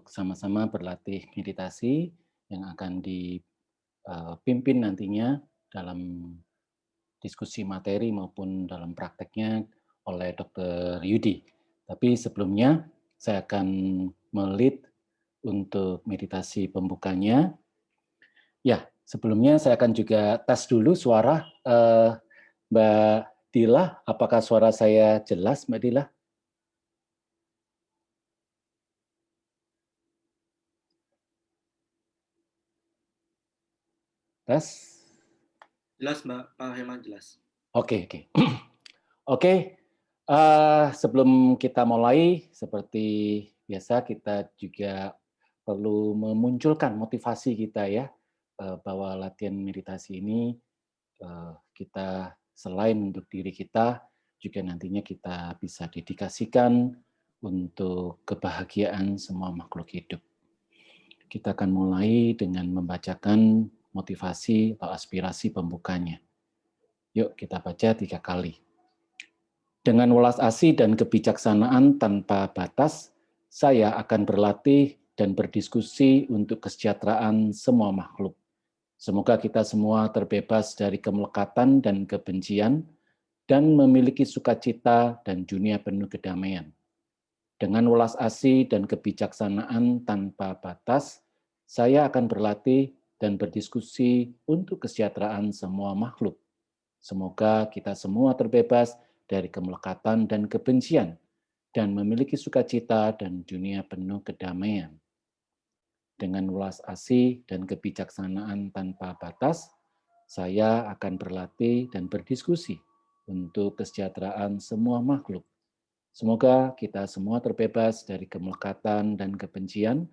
sama-sama berlatih meditasi yang akan dipimpin nantinya dalam diskusi materi maupun dalam prakteknya oleh Dr. Yudi. Tapi sebelumnya saya akan melit untuk meditasi pembukanya. Ya, sebelumnya saya akan juga tes dulu suara Mbak Dila. Apakah suara saya jelas, Mbak Dila? Tes. Jelas, Pak Herman, jelas. Oke. Oke, sebelum kita mulai, seperti biasa kita juga perlu memunculkan motivasi kita ya, bahwa latihan meditasi ini kita selain untuk diri kita, juga nantinya kita bisa dedikasikan untuk kebahagiaan semua makhluk hidup. Kita akan mulai dengan membacakan motivasi atau aspirasi pembukanya. Yuk kita baca 3 kali. Dengan welas asih dan kebijaksanaan tanpa batas, saya akan berlatih dan berdiskusi untuk kesejahteraan semua makhluk. Semoga kita semua terbebas dari kemelekatan dan kebencian dan memiliki sukacita dan dunia penuh kedamaian. Dengan welas asih dan kebijaksanaan tanpa batas, saya akan berlatih dan berdiskusi untuk kesejahteraan semua makhluk. Semoga kita semua terbebas dari kemelekatan dan kebencian, dan memiliki sukacita dan dunia penuh kedamaian. Dengan welas asih dan kebijaksanaan tanpa batas, saya akan berlatih dan berdiskusi untuk kesejahteraan semua makhluk. Semoga kita semua terbebas dari kemelekatan dan kebencian,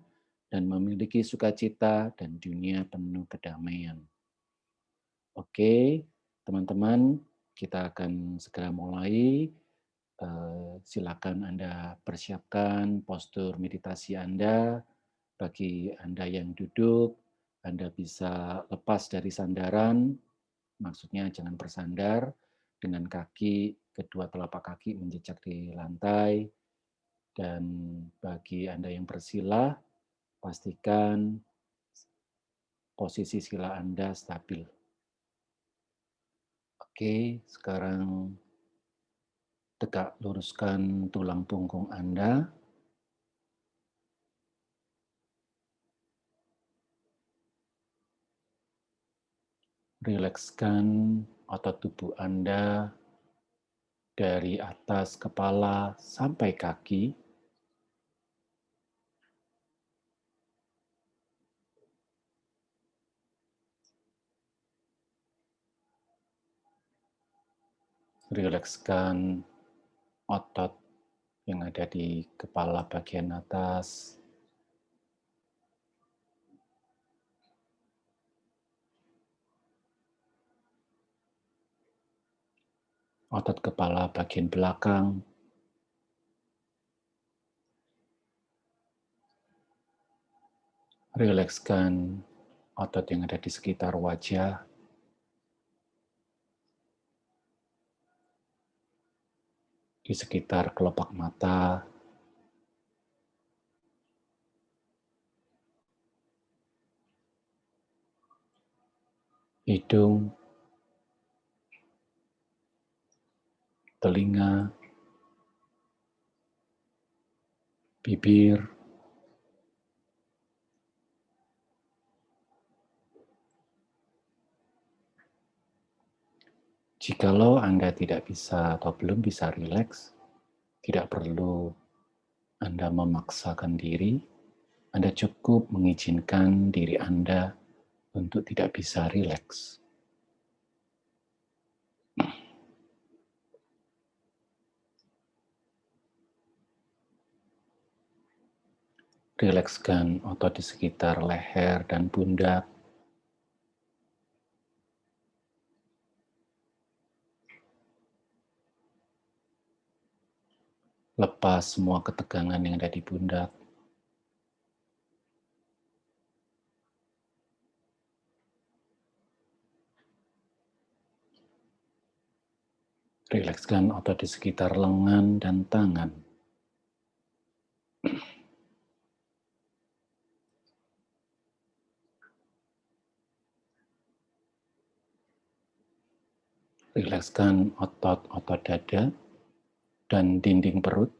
dan memiliki sukacita dan dunia penuh kedamaian. Oke, teman-teman, kita akan segera mulai. Silakan Anda persiapkan postur meditasi Anda. Bagi Anda yang duduk, Anda bisa lepas dari sandaran, maksudnya jangan bersandar, dengan kaki, kedua telapak kaki menjejak di lantai. Dan bagi Anda yang bersila, pastikan posisi sila Anda stabil. Oke, sekarang tegak luruskan tulang punggung Anda. Rilekskan otot tubuh Anda dari atas kepala sampai kaki. Rilekskan otot yang ada di kepala bagian atas. Otot kepala bagian belakang. Rilekskan otot yang ada di sekitar wajah. Di sekitar kelopak mata. Hidung. Telinga. Bibir. Jikalau Anda tidak bisa atau belum bisa rileks, tidak perlu Anda memaksakan diri, Anda cukup mengizinkan diri Anda untuk tidak bisa rileks. Rilekskan otot di sekitar leher dan pundak. Lepas semua ketegangan yang ada di pundak. Rilekskan otot di sekitar lengan dan tangan. Rilekskan otot-otot dada dan dinding perut.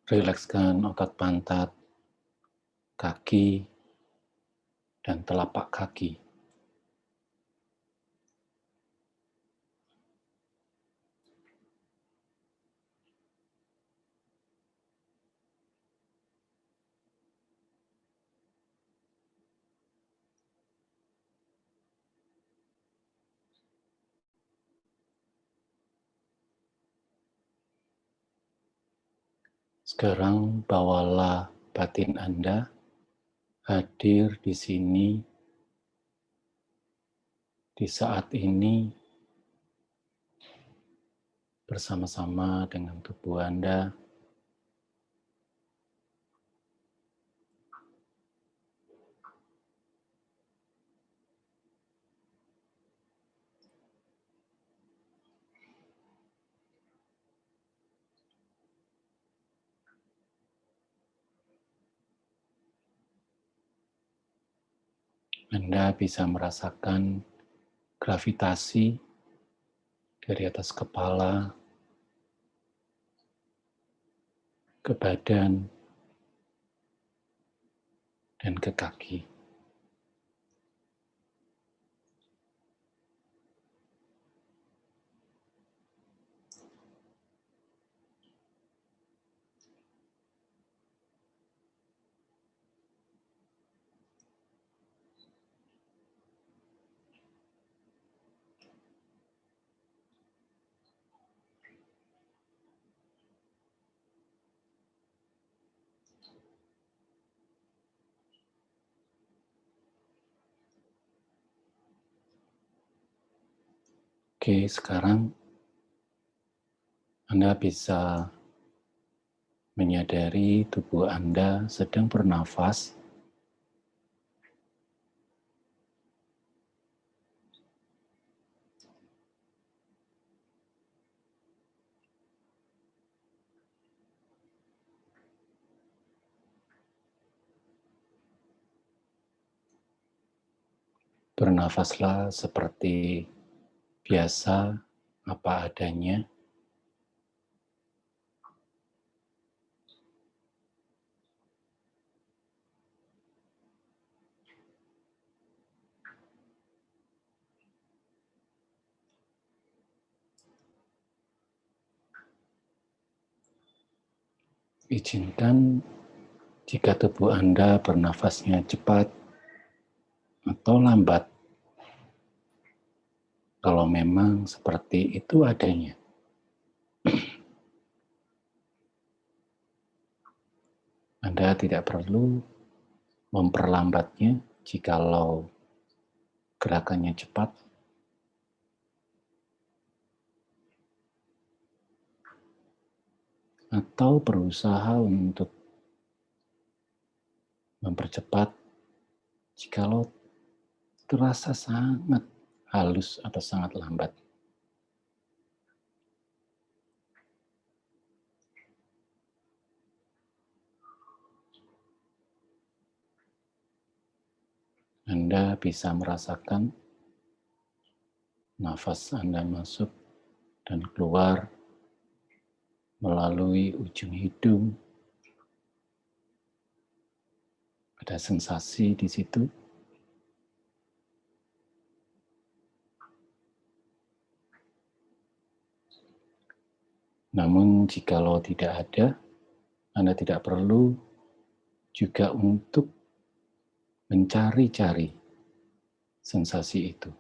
Rilekskan otot pantat, kaki, dan telapak kaki. Sekarang bawalah batin Anda hadir di sini, di saat ini, bersama-sama dengan tubuh Anda. Anda bisa merasakan gravitasi dari atas kepala ke badan dan ke kaki. Oke, sekarang Anda bisa menyadari tubuh Anda sedang bernafas. Bernafaslah seperti biasa, apa adanya. Izinkan jika tubuh Anda bernafasnya cepat atau lambat, kalau memang seperti itu adanya. Anda tidak perlu memperlambatnya jikalau gerakannya cepat, atau berusaha untuk mempercepat jikalau terasa sangat halus atau sangat lambat. Anda bisa merasakan nafas Anda masuk dan keluar melalui ujung hidung. Ada sensasi di situ. Namun jikalau tidak ada, Anda tidak perlu juga untuk mencari-cari sensasi itu.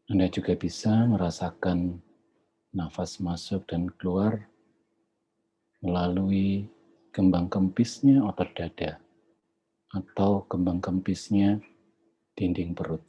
Anda juga bisa merasakan nafas masuk dan keluar melalui kembang kempisnya otot dada atau kembang kempisnya dinding perut.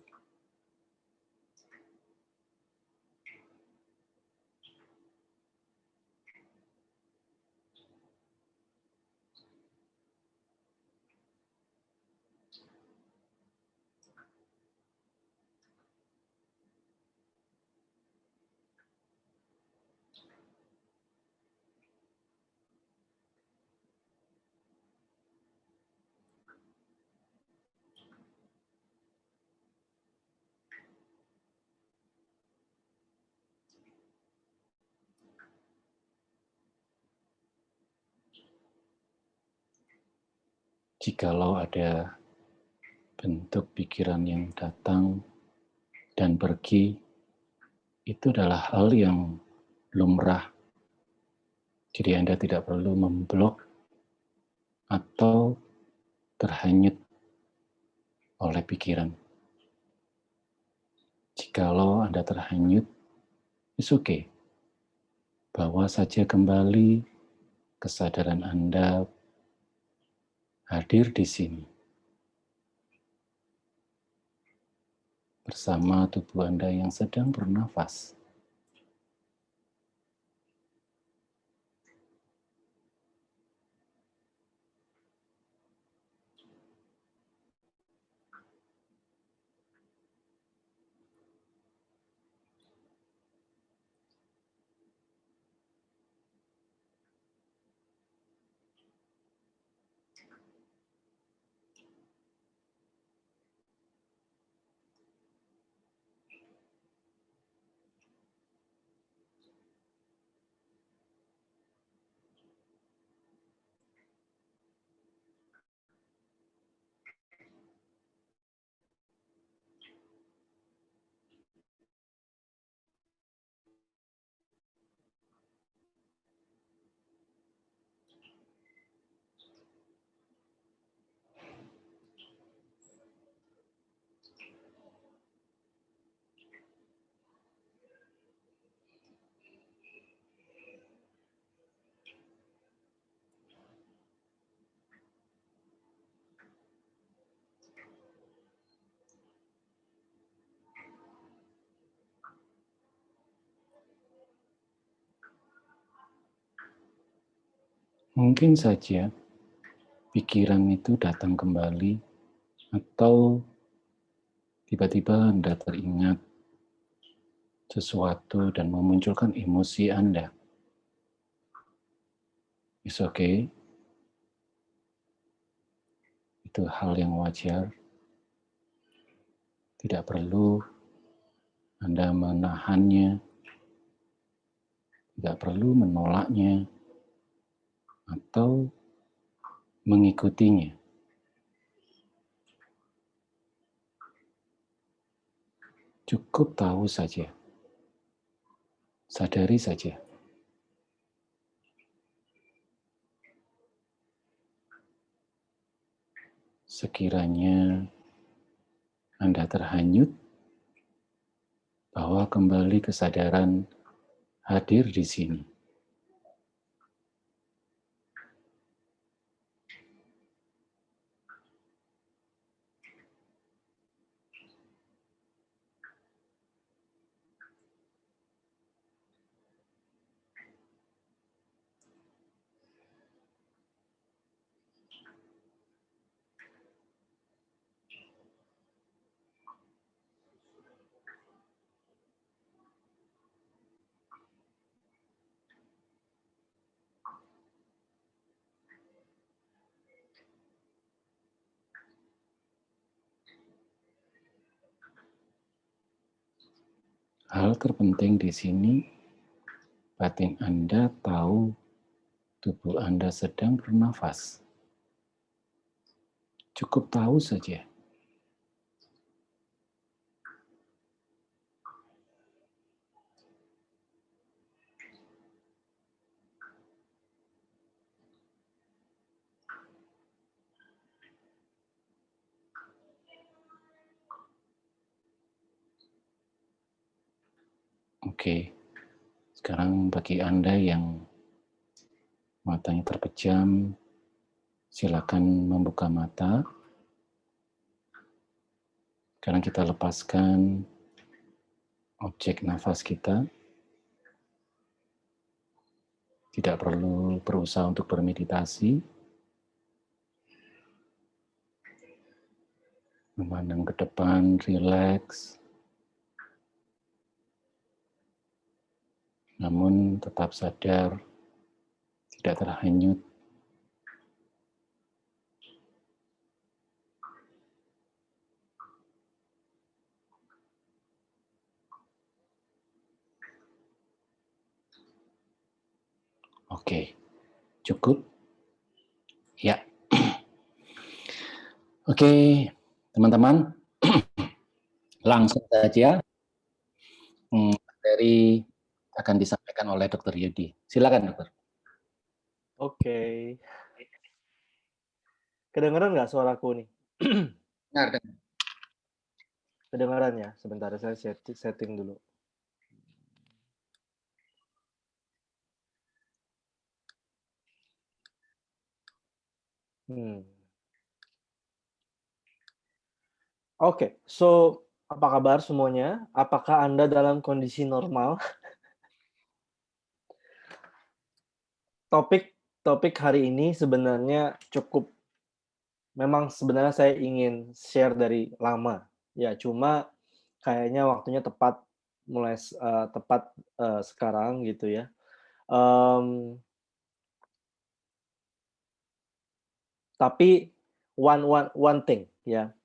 Jikalau ada bentuk pikiran yang datang dan pergi, itu adalah hal yang lumrah. Jadi Anda tidak perlu memblok atau terhanyut oleh pikiran. Jikalau Anda terhanyut, it's okay. Bawa saja kembali kesadaran Anda hadir di sini. Bersama tubuh Anda yang sedang bernafas. Mungkin saja pikiran itu datang kembali atau tiba-tiba Anda teringat sesuatu dan memunculkan emosi Anda. It's okay. Itu hal yang wajar. Tidak perlu Anda menahannya, tidak perlu menolaknya, atau mengikutinya. Cukup tahu saja, sadari saja. Sekiranya Anda terhanyut, bawa kembali kesadaran hadir di sini. Hal terpenting di sini, batin Anda tahu tubuh Anda sedang bernafas. Cukup tahu saja. Oke, sekarang bagi Anda yang matanya terpejam, silakan membuka mata. Sekarang kita lepaskan objek nafas kita. Tidak perlu berusaha untuk bermeditasi. Memandang ke depan, rileks. Namun tetap sadar, tidak terhanyut. Oke, cukup? Ya. Oke, teman-teman, langsung saja materi akan disampaikan oleh Dr. Yudi. Silakan, Dokter. Oke. Kedengeran nggak suaraku nih? Benar. Kedengeran ya? Sebentar, saya setting dulu. Oke, so apa kabar semuanya? Apakah Anda dalam kondisi normal? Topik hari ini sebenarnya memang sebenarnya saya ingin share dari lama. Ya, cuma kayaknya waktunya tepat sekarang gitu ya. Tapi one thing ya.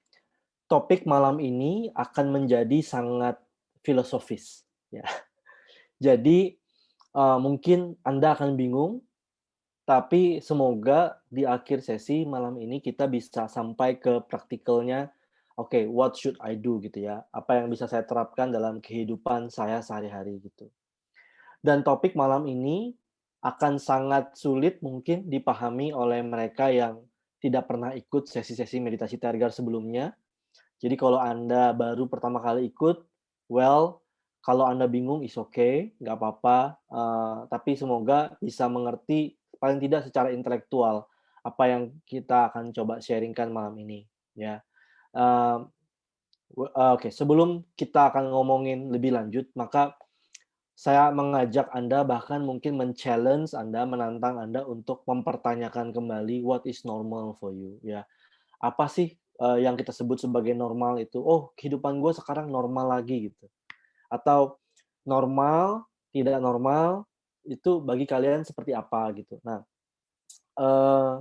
Topik malam ini akan menjadi sangat filosofis ya. Jadi mungkin Anda akan bingung, tapi semoga di akhir sesi malam ini kita bisa sampai ke praktikalnya. Oke, what should I do gitu ya? Apa yang bisa saya terapkan dalam kehidupan saya sehari-hari gitu. Dan topik malam ini akan sangat sulit mungkin dipahami oleh mereka yang tidak pernah ikut sesi-sesi meditasi Tergar sebelumnya. Jadi kalau Anda baru pertama kali ikut, kalau Anda bingung is okay, nggak apa-apa, tapi semoga bisa mengerti paling tidak secara intelektual apa yang kita akan coba sharing-kan malam ini, ya. Eee, oke, sebelum kita akan ngomongin lebih lanjut, maka saya mengajak Anda, bahkan mungkin men-challenge Anda, menantang Anda untuk mempertanyakan kembali what is normal for you, ya. Apa sih, yang kita sebut sebagai normal itu? Oh, kehidupan gue sekarang normal lagi gitu. Atau normal, tidak normal, itu bagi kalian seperti apa gitu. Nah, eee,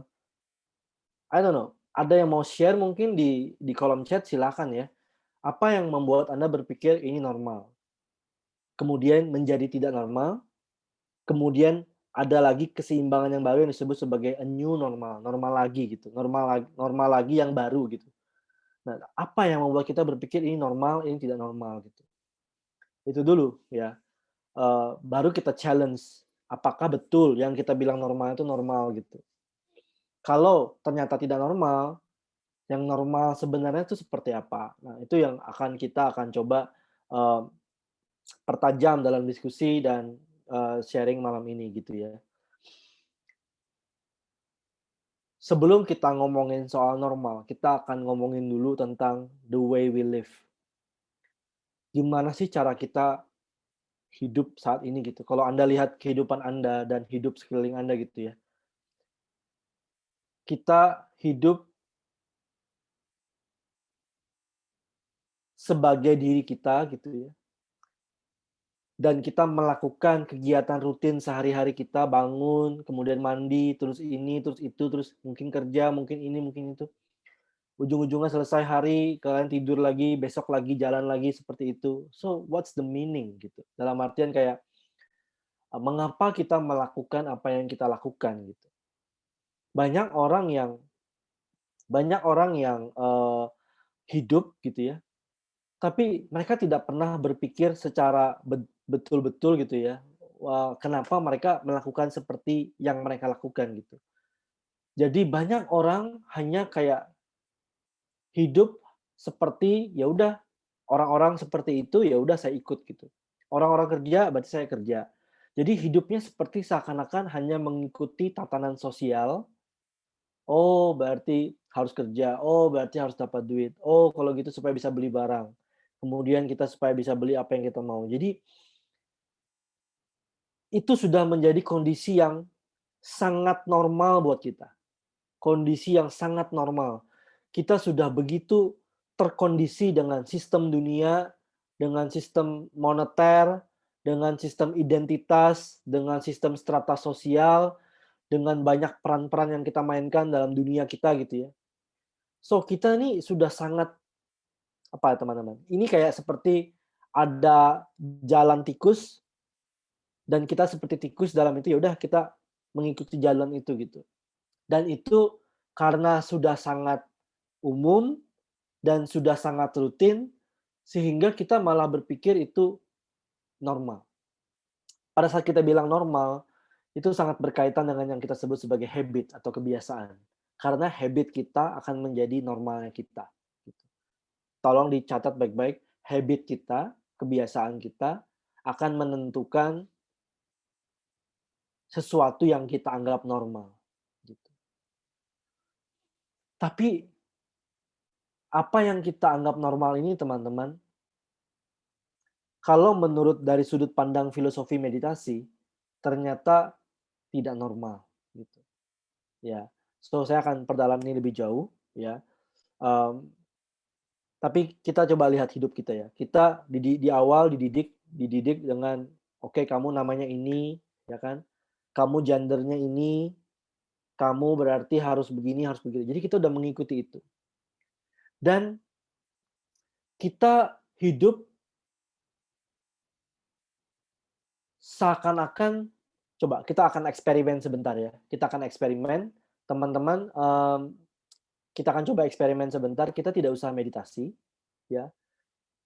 I don't know, ada yang mau share mungkin di kolom chat silakan ya. Apa yang membuat Anda berpikir ini normal? Kemudian menjadi tidak normal, kemudian ada lagi keseimbangan yang baru yang disebut sebagai a new normal, normal lagi gitu, normal lagi yang baru gitu. Nah, apa yang membuat kita berpikir ini normal, ini tidak normal gitu. Itu dulu ya, baru kita challenge, apakah betul yang kita bilang normal itu normal gitu. Kalau ternyata tidak normal, yang normal sebenarnya itu seperti apa? Nah, itu yang kita akan coba, eee, pertajam dalam diskusi dan, sharing malam ini gitu ya. Sebelum kita ngomongin soal normal, kita akan ngomongin dulu tentang the way we live. Gimana sih cara kita hidup saat ini gitu. Kalau Anda lihat kehidupan Anda dan hidup sekeliling Anda gitu ya. Kita hidup sebagai diri kita gitu ya. Dan kita melakukan kegiatan rutin sehari-hari kita, bangun, kemudian mandi, terus ini, terus itu, terus mungkin kerja, mungkin ini, mungkin itu. Ujung-ujungnya selesai hari, kalian tidur lagi, besok lagi, jalan lagi, seperti itu. So, what's the meaning gitu? Dalam artian kayak, mengapa kita melakukan apa yang kita lakukan gitu. Banyak orang yang hidup gitu ya, tapi mereka tidak pernah berpikir secara betul-betul gitu ya, kenapa mereka melakukan seperti yang mereka lakukan gitu. Jadi banyak orang hanya kayak hidup seperti, ya udah, orang-orang seperti itu, ya udah saya ikut gitu. Orang-orang kerja, berarti saya kerja. Jadi hidupnya seperti seakan-akan hanya mengikuti tatanan sosial. Oh, berarti harus kerja. Oh, berarti harus dapat duit. Oh, kalau gitu supaya bisa beli barang. Kemudian kita supaya bisa beli apa yang kita mau. Jadi, itu sudah menjadi kondisi yang sangat normal buat kita. Kondisi yang sangat normal. Kita sudah begitu terkondisi dengan sistem dunia, dengan sistem moneter, dengan sistem identitas, dengan sistem strata sosial, dengan banyak peran-peran yang kita mainkan dalam dunia kita gitu ya. So, kita nih sudah sangat apa teman-teman, ini kayak seperti ada jalan tikus dan kita seperti tikus dalam itu, ya udah kita mengikuti jalan itu gitu. Dan itu karena sudah sangat umum dan sudah sangat rutin sehingga kita malah berpikir itu normal. Pada saat kita bilang normal, itu sangat berkaitan dengan yang kita sebut sebagai habit atau kebiasaan. Karena habit kita akan menjadi normalnya kita. Gitu. Tolong dicatat baik-baik, habit kita, kebiasaan kita akan menentukan sesuatu yang kita anggap normal. Gitu. Tapi apa yang kita anggap normal ini, teman-teman, kalau menurut dari sudut pandang filosofi meditasi, ternyata tidak normal. Gitu. Ya, so saya akan perdalam ini lebih jauh. Ya, tapi kita coba lihat hidup kita ya. Kita di awal dididik dengan oke, kamu namanya ini, ya kan? Kamu gendernya ini, kamu berarti harus begini, harus begitu. Jadi kita udah mengikuti itu. Dan kita hidup seakan-akan, coba kita akan eksperimen sebentar ya. Kita akan eksperimen, teman-teman, kita akan coba eksperimen sebentar. Kita tidak usah meditasi, ya.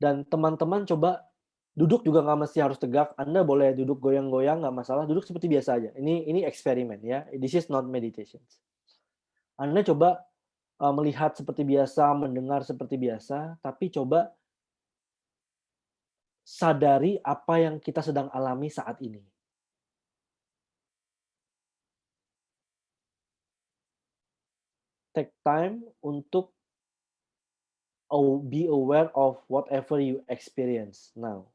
Dan teman-teman coba duduk juga nggak mesti harus tegak. Anda boleh duduk goyang-goyang, nggak masalah. Duduk seperti biasa aja. Ini eksperimen ya. This is not meditation. Anda coba melihat seperti biasa, mendengar seperti biasa, tapi coba sadari apa yang kita sedang alami saat ini. Take time untuk be aware of whatever you experience now.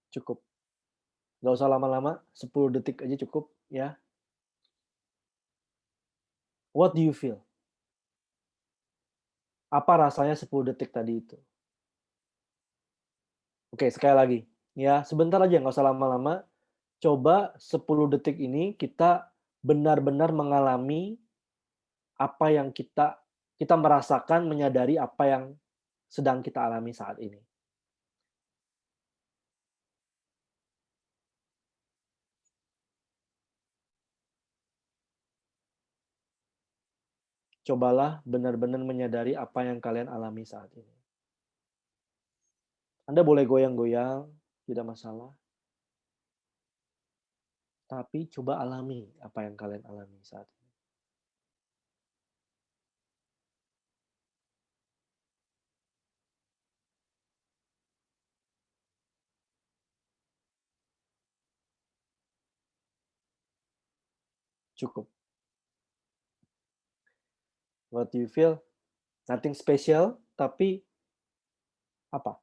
Cukup. Nggak usah lama-lama, 10 detik aja cukup ya. What do you feel? Apa rasanya 10 detik tadi itu? Oke, sekali lagi. Ya, sebentar aja, nggak usah lama-lama. Coba 10 detik ini kita benar-benar mengalami apa yang kita merasakan, menyadari apa yang sedang kita alami saat ini. Cobalah benar-benar menyadari apa yang kalian alami saat ini. Anda boleh goyang-goyang, tidak masalah. Tapi coba alami apa yang kalian alami saat ini. Cukup. What do you feel? Nothing special, tapi apa?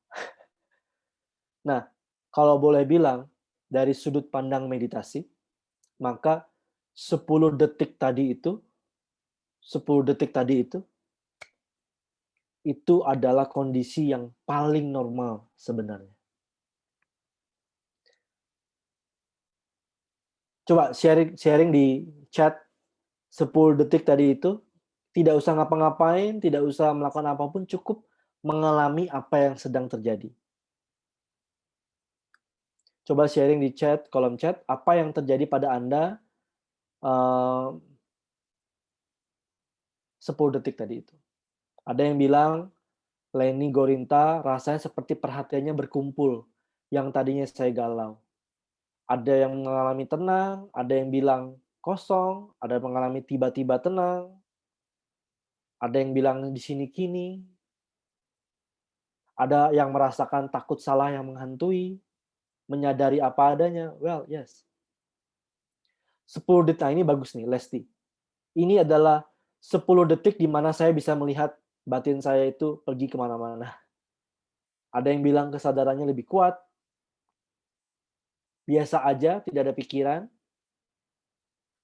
Nah, kalau boleh bilang, dari sudut pandang meditasi, maka 10 detik tadi itu, 10 detik tadi itu adalah kondisi yang paling normal sebenarnya. Coba sharing di chat 10 detik tadi itu, tidak usah ngapa-ngapain, tidak usah melakukan apapun, cukup mengalami apa yang sedang terjadi. Coba sharing di chat, kolom chat, apa yang terjadi pada Anda 10 detik tadi itu. Ada yang bilang, Leni Gorinta rasanya seperti perhatiannya berkumpul, yang tadinya saya galau. Ada yang mengalami tenang, ada yang bilang kosong, ada yang mengalami tiba-tiba tenang, ada yang bilang di sini kini, ada yang merasakan takut salah yang menghantui, menyadari apa adanya. Well, yes. 10 detik ini bagus nih, Lesti. Ini adalah 10 detik di mana saya bisa melihat batin saya itu pergi kemana-mana. Ada yang bilang kesadarannya lebih kuat, biasa aja, tidak ada pikiran,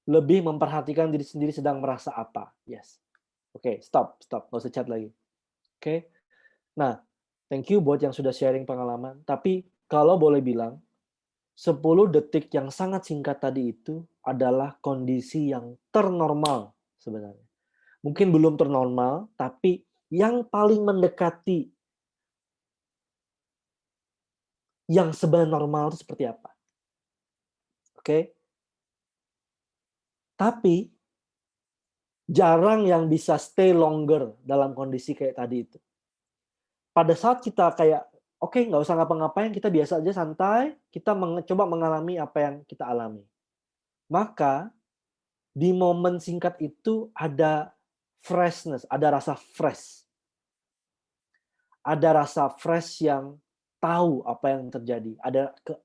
lebih memperhatikan diri sendiri sedang merasa apa. Yes. Oke, stop. Nggak usah chat lagi. Oke. Nah, thank you buat yang sudah sharing pengalaman. Tapi kalau boleh bilang, 10 detik yang sangat singkat tadi itu adalah kondisi yang ternormal sebenarnya. Mungkin belum ternormal, tapi yang paling mendekati yang sebenarnya normal itu seperti apa. Oke? Tapi jarang yang bisa stay longer dalam kondisi kayak tadi itu. Pada saat kita kayak, oke, nggak usah ngapa-ngapain, kita biasa aja santai, kita coba mengalami apa yang kita alami. Maka di momen singkat itu ada freshness, ada rasa fresh. Ada rasa fresh yang tahu apa yang terjadi,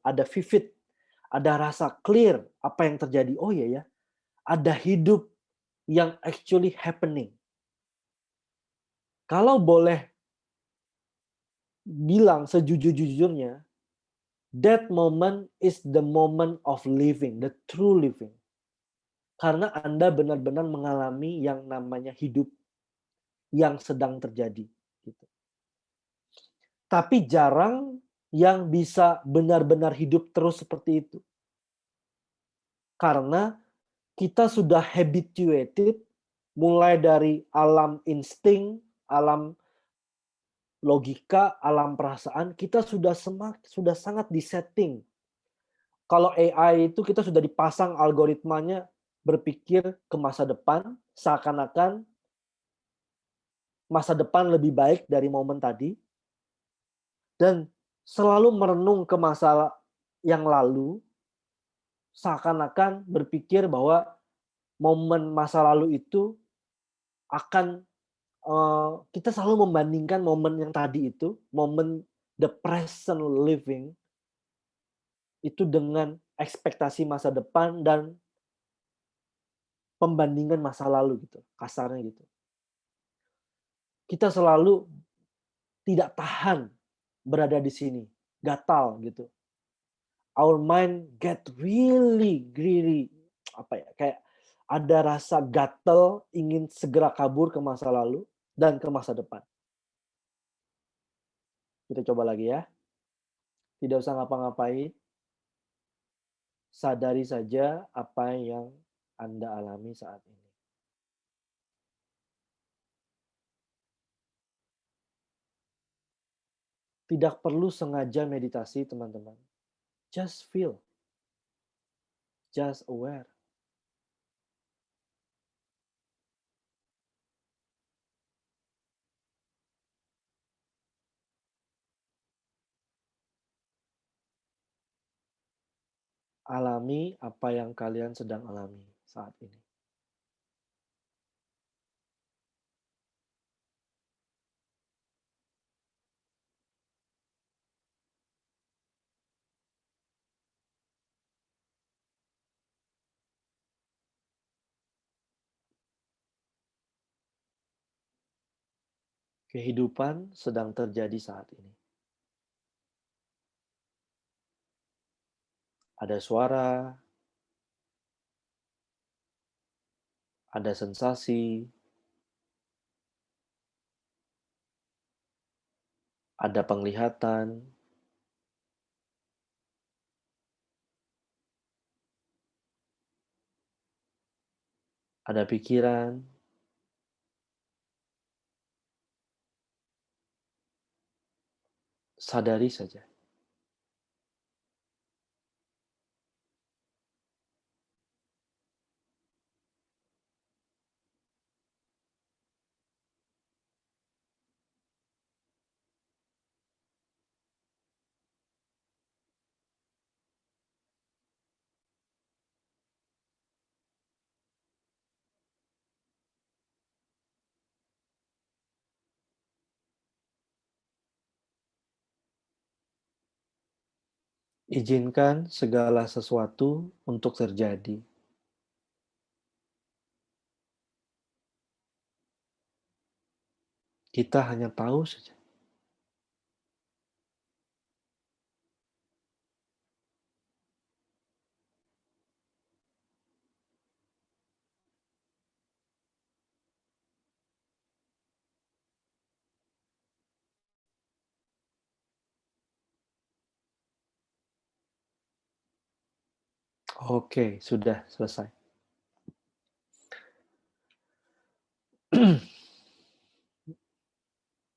ada vivid, ada rasa clear apa yang terjadi. Oh iya ya, ada hidup yang actually happening. Kalau boleh bilang sejujur-jujurnya, that moment is the moment of living, the true living. Karena Anda benar-benar mengalami yang namanya hidup yang sedang terjadi. Gitu. Tapi jarang yang bisa benar-benar hidup terus seperti itu. Karena kita sudah habituated mulai dari alam insting, alam logika, alam perasaan, kita sudah sangat disetting. Kalau AI itu kita sudah dipasang algoritmanya berpikir ke masa depan, seakan-akan masa depan lebih baik dari momen tadi, dan selalu merenung ke masa yang lalu, seakan-akan berpikir bahwa momen masa lalu itu akan kita selalu membandingkan momen yang tadi itu, momen the present living, itu dengan ekspektasi masa depan dan pembandingan masa lalu gitu, kasarnya gitu. Kita selalu tidak tahan berada di sini, gatal gitu. Our mind get really apa ya, kayak ada rasa gatal ingin segera kabur ke masa lalu dan ke masa depan. Kita coba lagi ya. Tidak usah ngapa-ngapain. Sadari saja apa yang Anda alami saat ini. Tidak perlu sengaja meditasi, teman-teman. Just feel. Just aware. Alami apa yang kalian sedang alami saat ini. Kehidupan sedang terjadi saat ini. Ada suara, ada sensasi, ada penglihatan, ada pikiran, sadari saja. Izinkan segala sesuatu untuk terjadi. Kita hanya tahu saja. Oke, sudah selesai.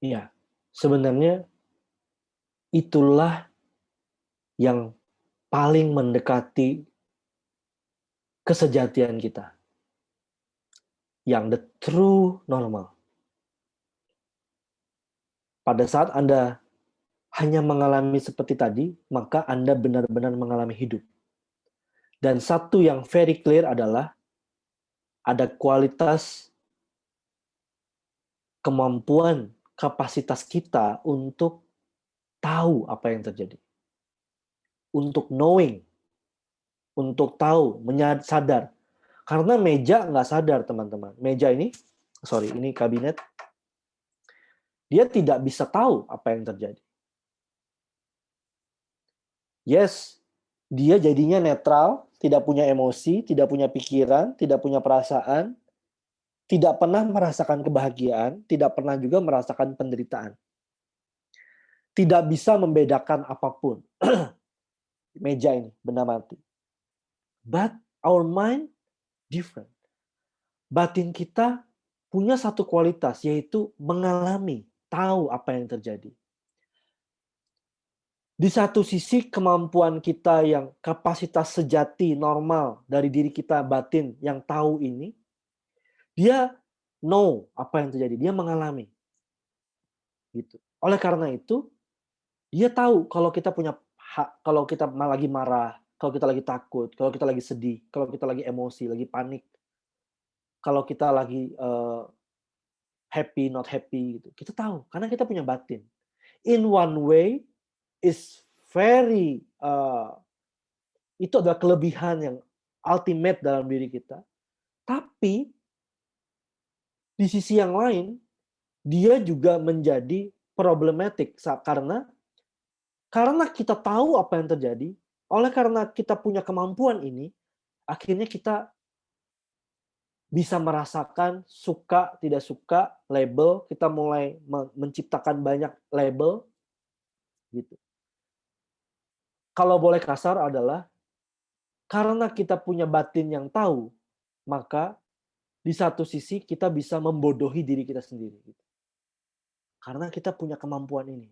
Iya, sebenarnya itulah yang paling mendekati kesejatian kita, yang the true normal. Pada saat Anda hanya mengalami seperti tadi, maka Anda benar-benar mengalami hidup. Dan satu yang very clear adalah ada kualitas kemampuan, kapasitas kita untuk tahu apa yang terjadi. Untuk knowing, untuk tahu, sadar. Karena meja nggak sadar, teman-teman. Meja ini, ini kabinet, dia tidak bisa tahu apa yang terjadi. Yes, dia jadinya netral, tidak punya emosi, tidak punya pikiran, tidak punya perasaan, tidak pernah merasakan kebahagiaan, tidak pernah juga merasakan penderitaan. Tidak bisa membedakan apapun. Meja ini, benda mati. But our mind different. Batin kita punya satu kualitas, yaitu mengalami, tahu apa yang terjadi. Di satu sisi kemampuan kita yang kapasitas sejati normal dari diri kita batin yang tahu ini, dia know apa yang terjadi, dia mengalami. Gitu. Oleh karena itu, dia tahu kalau kita punya hak, kalau kita lagi marah, kalau kita lagi takut, kalau kita lagi sedih, kalau kita lagi emosi, lagi panik, kalau kita lagi happy, not happy gitu. Kita tahu karena kita punya batin. In one way is very itu adalah kelebihan yang ultimate dalam diri kita. Tapi di sisi yang lain dia juga menjadi problematic karena kita tahu apa yang terjadi, oleh karena kita punya kemampuan ini, akhirnya kita bisa merasakan suka, tidak suka, label, kita mulai menciptakan banyak label, gitu. Kalau boleh kasar adalah, karena kita punya batin yang tahu, maka di satu sisi kita bisa membodohi diri kita sendiri. Gitu. Karena kita punya kemampuan ini.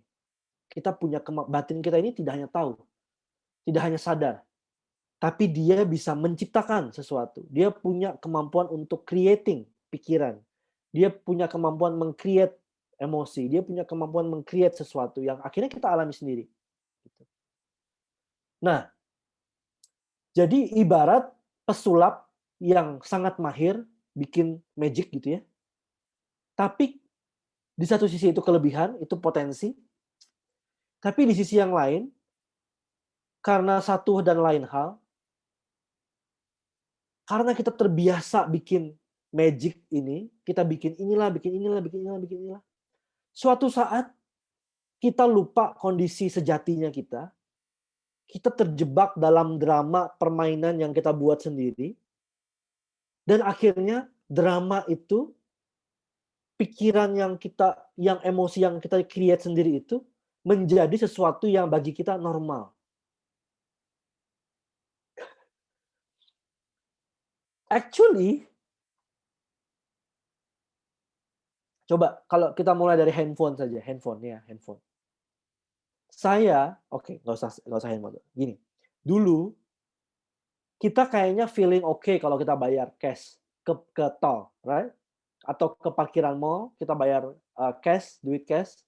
Kita punya batin kita ini tidak hanya tahu, tidak hanya sadar, tapi dia bisa menciptakan sesuatu. Dia punya kemampuan untuk creating pikiran. Dia punya kemampuan meng-create emosi. Dia punya kemampuan meng-create sesuatu yang akhirnya kita alami sendiri. Nah, jadi ibarat pesulap yang sangat mahir bikin magic gitu ya. Tapi di satu sisi itu kelebihan, itu potensi. Tapi di sisi yang lain, karena satu dan lain hal, karena kita terbiasa bikin magic ini, kita bikin inilah, bikin inilah, bikin inilah, bikin inilah. Suatu saat kita lupa kondisi sejatinya kita terjebak dalam drama permainan yang kita buat sendiri, dan akhirnya drama itu, pikiran yang emosi yang kita create sendiri itu, menjadi sesuatu yang bagi kita normal. Actually, coba kalau kita mulai dari handphone saja, handphone. Saya, nggak usah handphone. Gini, dulu kita kayaknya feeling oke kalau kita bayar cash ke tol, right? Atau ke parkiran mall, kita bayar cash, duit cash.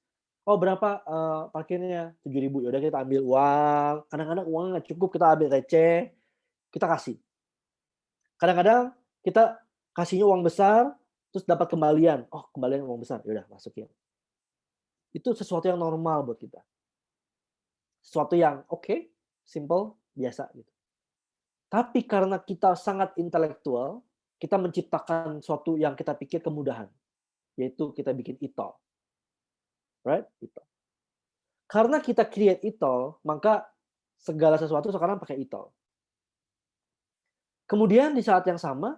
Oh berapa parkirnya? 7.000. Yaudah kita ambil uang. Kadang-kadang uangnya nggak cukup, kita ambil receh, kita kasih. Kadang-kadang kita kasihnya uang besar, terus dapat kembalian. Oh kembalian uang besar, yaudah masukin. Itu sesuatu yang normal buat kita. Sesuatu yang oke, simple, biasa gitu. Tapi karena kita sangat intelektual, kita menciptakan sesuatu yang kita pikir kemudahan, yaitu kita bikin e-tol. Right? E-tol. Karena kita create e-tol, maka segala sesuatu sekarang pakai e-tol. Kemudian di saat yang sama,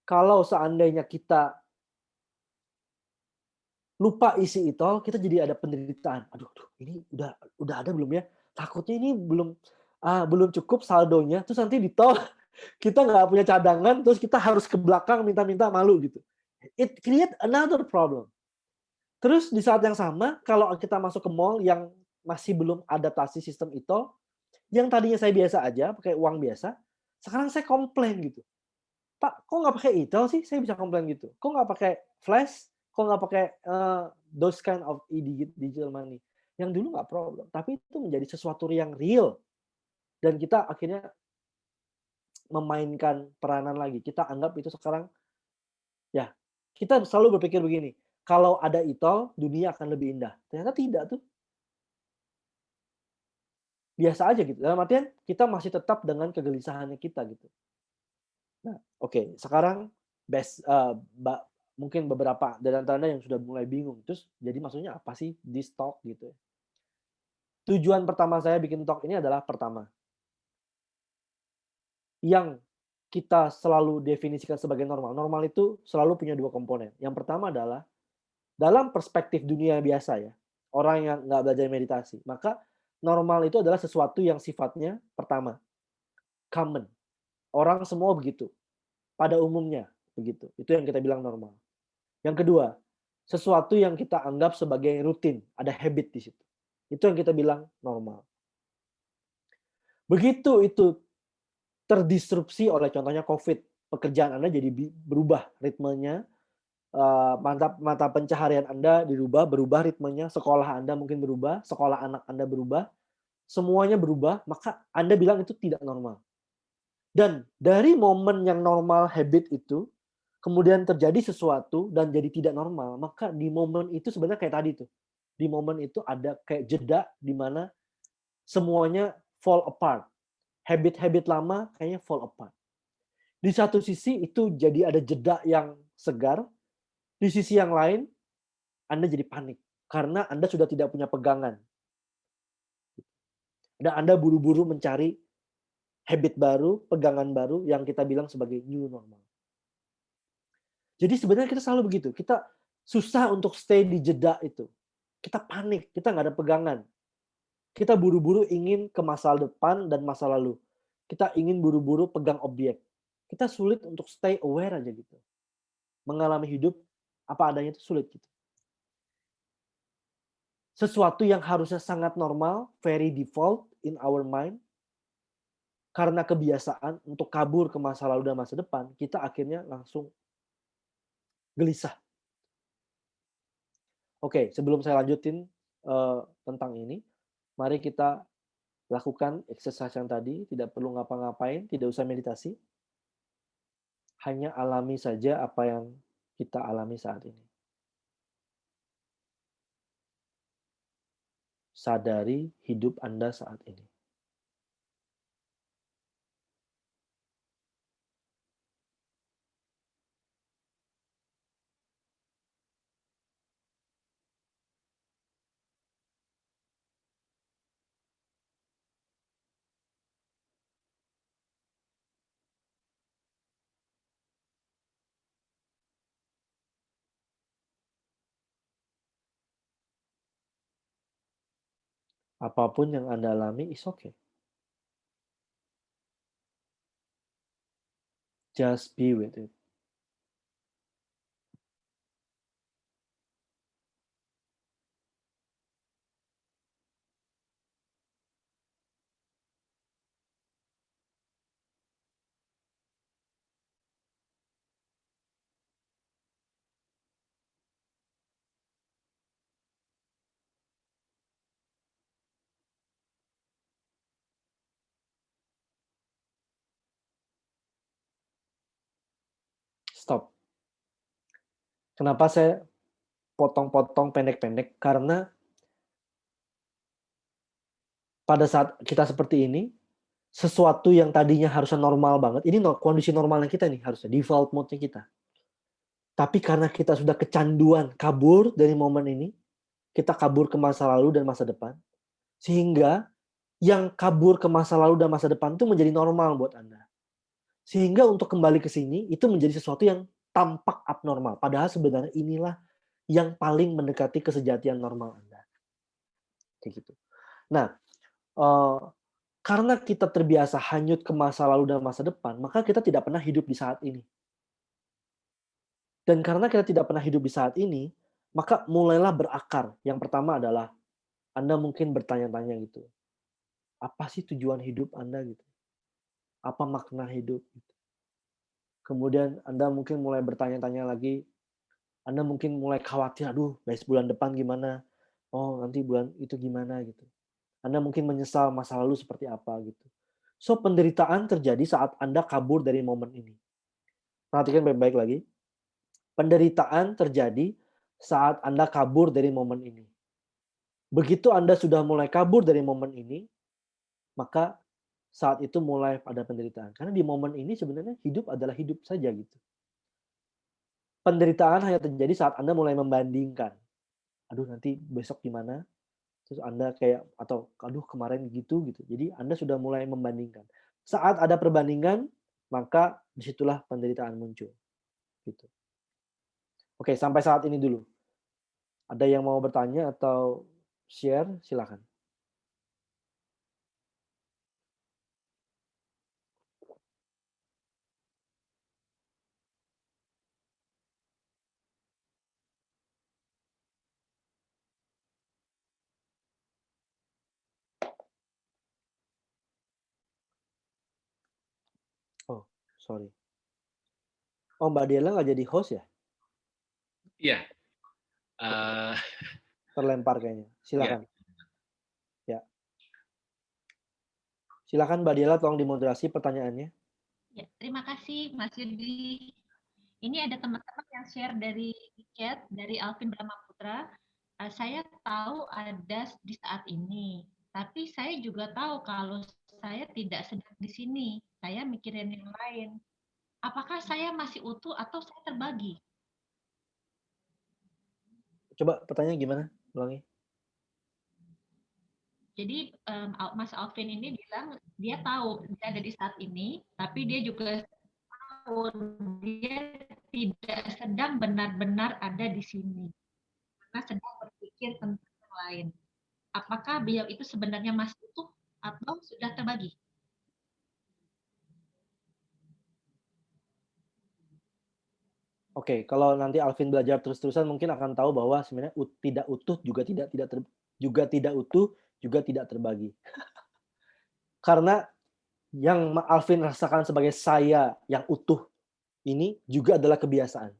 kalau seandainya kita lupa isi e-tol, kita jadi ada penderitaan. Aduh, ini udah ada belum ya? Takutnya ini belum belum cukup saldonya, terus nanti di tol kita nggak punya cadangan, terus kita harus ke belakang minta-minta malu gitu. It create another problem. Terus di saat yang sama, kalau kita masuk ke mall yang masih belum adaptasi sistem e-tol, yang tadinya saya biasa aja pakai uang biasa, sekarang saya komplain gitu. Pak, kok nggak pakai e-tol sih? Saya bisa komplain gitu. Kok nggak pakai flash? Kok nggak pakai those kind of digital money? Yang dulu nggak problem, tapi itu menjadi sesuatu yang real dan kita akhirnya memainkan peranan lagi. Kita anggap itu sekarang, ya, kita selalu berpikir begini, kalau ada e-tol, dunia akan lebih indah. Ternyata tidak tuh. Biasa aja gitu. Dalam artian kita masih tetap dengan kegelisahannya kita gitu. Nah, oke, sekarang mungkin beberapa dari Anda yang sudah mulai bingung. Terus jadi maksudnya apa sih this talk gitu ya. Tujuan pertama saya bikin talk ini adalah pertama, yang kita selalu definisikan sebagai normal. Normal itu selalu punya dua komponen. Yang pertama adalah dalam perspektif dunia biasa ya, orang yang nggak belajar meditasi, maka normal itu adalah sesuatu yang sifatnya pertama, common. Orang semua begitu. Pada umumnya begitu. Itu yang kita bilang normal. Yang kedua, sesuatu yang kita anggap sebagai rutin, ada habit di situ. Itu yang kita bilang normal. Begitu itu terdisrupsi oleh contohnya COVID, pekerjaan Anda jadi berubah ritmenya, mata pencaharian Anda berubah ritmenya, sekolah Anda mungkin berubah, sekolah anak Anda berubah, semuanya berubah, maka Anda bilang itu tidak normal. Dan dari momen yang normal habit itu, kemudian terjadi sesuatu dan jadi tidak normal, maka di momen itu sebenarnya kayak tadi tuh. Di momen itu ada kayak jeda di mana semuanya fall apart. Habit-habit lama kayaknya fall apart. Di satu sisi itu jadi ada jeda yang segar, di sisi yang lain Anda jadi panik karena Anda sudah tidak punya pegangan. Dan Anda buru-buru mencari habit baru, pegangan baru yang kita bilang sebagai new normal. Jadi sebenarnya kita selalu begitu. Kita susah untuk stay di jeda itu. Kita panik, kita nggak ada pegangan. Kita buru-buru ingin ke masa depan dan masa lalu. Kita ingin buru-buru pegang objek. Kita sulit untuk stay aware aja gitu. Mengalami hidup apa adanya itu sulit gitu. Sesuatu yang harusnya sangat normal, very default in our mind, karena kebiasaan untuk kabur ke masa lalu dan masa depan, kita akhirnya langsung gelisah. Oke, sebelum saya lanjutin tentang ini, mari kita lakukan exercise yang tadi, tidak perlu ngapa-ngapain, tidak usah meditasi. Hanya alami saja apa yang kita alami saat ini. Sadari hidup Anda saat ini. Apapun yang Anda alami is okay. Just be with it. Stop. Kenapa saya potong-potong pendek-pendek? Karena pada saat kita seperti ini, sesuatu yang tadinya harusnya normal banget, ini kondisi normalnya kita nih harusnya, default mode-nya kita. Tapi karena kita sudah kecanduan kabur dari momen ini, kita kabur ke masa lalu dan masa depan, sehingga yang kabur ke masa lalu dan masa depan itu menjadi normal buat Anda. Sehingga untuk kembali ke sini, itu menjadi sesuatu yang tampak abnormal. Padahal sebenarnya inilah yang paling mendekati kesejatian normal Anda. Kayak gitu. Nah, Karena kita terbiasa hanyut ke masa lalu dan masa depan, maka kita tidak pernah hidup di saat ini. Dan karena kita tidak pernah hidup di saat ini, maka mulailah berakar. Yang pertama adalah Anda mungkin bertanya-tanya gitu, apa sih tujuan hidup Anda gitu? Apa makna hidup? Gitu. Kemudian Anda mungkin mulai bertanya-tanya lagi, Anda mungkin mulai khawatir, aduh, guys bulan depan gimana? Oh, nanti bulan itu gimana gitu. Anda mungkin menyesal masa lalu seperti apa gitu. So, penderitaan terjadi saat Anda kabur dari momen ini. Perhatikan baik-baik lagi. Penderitaan terjadi saat Anda kabur dari momen ini. Begitu Anda sudah mulai kabur dari momen ini, maka saat itu mulai ada penderitaan. Karena di momen ini sebenarnya hidup adalah hidup saja gitu. Penderitaan hanya terjadi saat Anda mulai membandingkan. Aduh, nanti besok gimana? Terus Anda kayak atau aduh kemarin gitu gitu. Jadi Anda sudah mulai membandingkan. Saat ada perbandingan, maka disitulah penderitaan muncul. Gitu. Oke, sampai saat ini dulu. Ada yang mau bertanya atau share? Silakan. Oh, sorry. Oh, Mbak Diela nggak jadi host ya? Iya. Terlempar kayaknya. Iya. Silakan. Ya. Silakan Mbak Diela tolong dimoderasi pertanyaannya. Ya, terima kasih Mas Yudi. Ini ada teman-teman yang share dari chat dari Alvin Brahmaputra. Saya tahu ada di saat ini, tapi saya juga tahu kalau saya tidak sedang di sini. Saya mikirin yang lain. Apakah saya masih utuh atau saya terbagi? Coba pertanyaan gimana? Ulangi. Jadi Mas Alvin ini bilang dia tahu dia ada di saat ini, tapi dia juga tahu dia tidak sedang benar-benar ada di sini. Karena sedang berpikir tentang yang lain. Apakah beliau itu sebenarnya masih utuh atau sudah terbagi? Oke, kalau nanti Alvin belajar terus-terusan mungkin akan tahu bahwa sebenarnya tidak utuh juga tidak utuh juga tidak terbagi. Karena yang Alvin rasakan sebagai saya yang utuh ini juga adalah kebiasaan.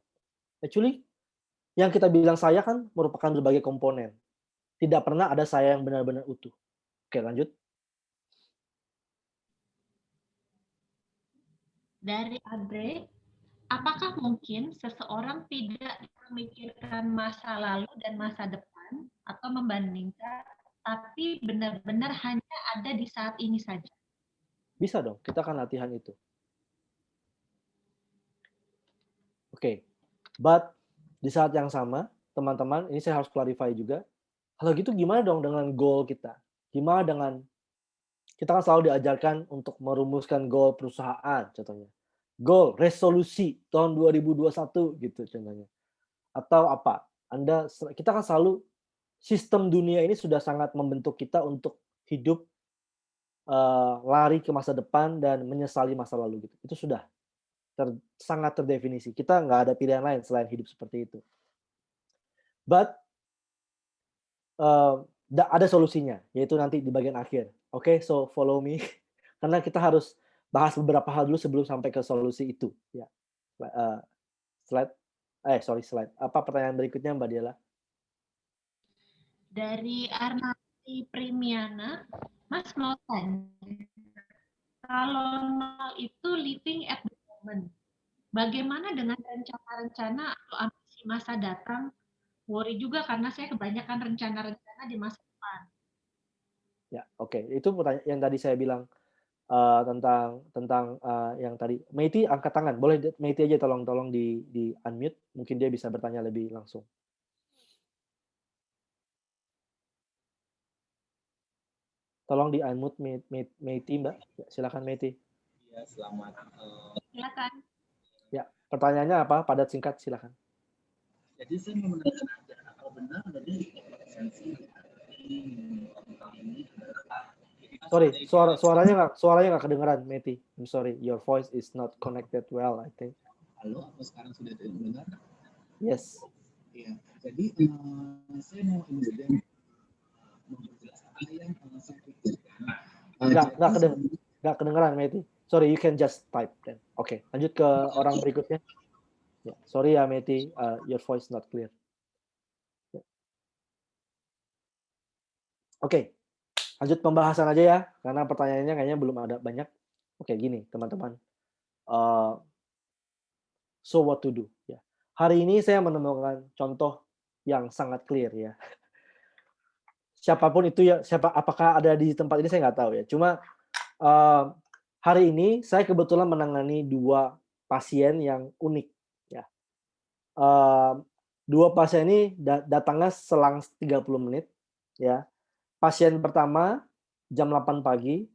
Actually, yang kita bilang saya kan merupakan berbagai komponen. Tidak pernah ada saya yang benar-benar utuh. Oke, lanjut. Dari Andre, apakah mungkin seseorang tidak memikirkan masa lalu dan masa depan atau membandingkan, tapi benar-benar hanya ada di saat ini saja? Bisa dong, kita akan latihan itu. Oke, but di saat yang sama, teman-teman, ini saya harus clarify juga. Kalau gitu gimana dong dengan goal kita? Gimana dengan kita kan selalu diajarkan untuk merumuskan goal perusahaan contohnya. Goal, resolusi tahun 2021 gitu contohnya. Atau apa? Kita kan selalu sistem dunia ini sudah sangat membentuk kita untuk hidup lari ke masa depan dan menyesali masa lalu gitu. Itu sudah sangat terdefinisi. Kita nggak ada pilihan lain selain hidup seperti itu. But ada solusinya, yaitu nanti di bagian akhir. Oke, so follow me. Karena kita harus bahas beberapa hal dulu sebelum sampai ke solusi itu. Ya. Slide. Slide. Apa pertanyaan berikutnya, Mbak Diela? Dari Arnati Primiana, Mas mau tanya, kalau nol itu living at the moment, bagaimana dengan rencana-rencana atau ambisi masa datang? Worry juga karena saya kebanyakan rencana-rencana di masa depan. Ya, oke. Itu pertanyaan yang tadi saya bilang tentang yang tadi. Meiti angkat tangan. Boleh Meiti aja tolong di unmute. Mungkin dia bisa bertanya lebih langsung. Tolong di unmute Meiti, Mbak. Ya, silakan Meiti. Ya, selamat. Silakan. Ya, pertanyaannya apa? Padat singkat, silakan. Jadi saya mau menanyakan kalau benar jadi esensi tentang ini adalah kita Sorry, suaranya nggak kedengeran, Meti. I'm sorry, your voice is not connected well, I think. Halo, apa sekarang sudah dengar? Yes. Iya, jadi saya mau ini juga memperjelas apa yang saya pikirkan. Nggak kedengeran, Meti. Sorry, you can just type then. Oke, lanjut ke orang berikutnya. Ya, sorry ya, Meti, your voice not clear. Ya. Oke, lanjut pembahasan aja ya, karena pertanyaannya kayaknya belum ada banyak. Oke, gini teman-teman. So what to do? Ya. Hari ini saya menemukan contoh yang sangat clear ya. Siapapun itu ya, apakah ada di tempat ini saya nggak tahu ya. Cuma hari ini saya kebetulan menangani 2 pasien yang unik ya. 2 pasien ini datangnya selang 30 menit ya. Pasien pertama jam 8 pagi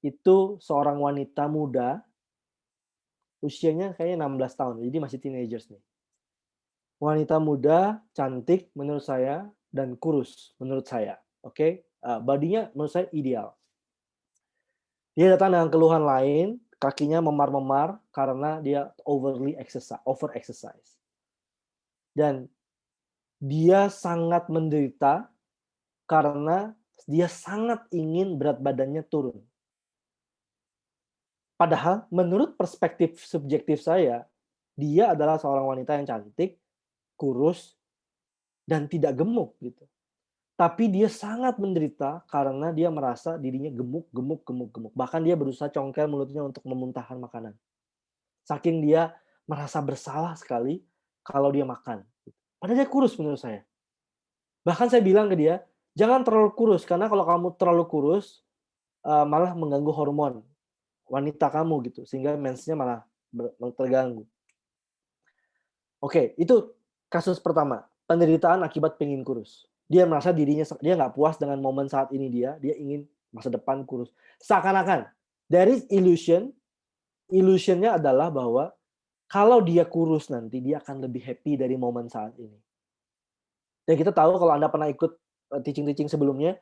itu seorang wanita muda, usianya kayaknya 16 tahun, jadi masih teenagers nih. Wanita muda, cantik menurut saya, dan kurus menurut saya. Oke, bodinya menurut saya ideal. Dia datang dengan keluhan lain, kakinya memar-memar karena dia over exercise. Dan dia sangat menderita karena dia sangat ingin berat badannya turun. Padahal menurut perspektif subjektif saya, dia adalah seorang wanita yang cantik, kurus, dan tidak gemuk gitu. Tapi dia sangat menderita karena dia merasa dirinya gemuk. Bahkan dia berusaha congkel mulutnya untuk memuntahkan makanan. Saking dia merasa bersalah sekali kalau dia makan. Padahal dia kurus menurut saya. Bahkan saya bilang ke dia, jangan terlalu kurus, karena kalau kamu terlalu kurus, malah mengganggu hormon wanita kamu gitu, sehingga mensnya malah terganggu. Oke, itu kasus pertama, penderitaan akibat pengen kurus. Dia merasa dirinya, dia nggak puas dengan momen saat ini dia ingin masa depan kurus. Seakan-akan, there is illusionnya adalah bahwa kalau dia kurus nanti, dia akan lebih happy dari momen saat ini. Dan kita tahu kalau Anda pernah ikut teaching sebelumnya,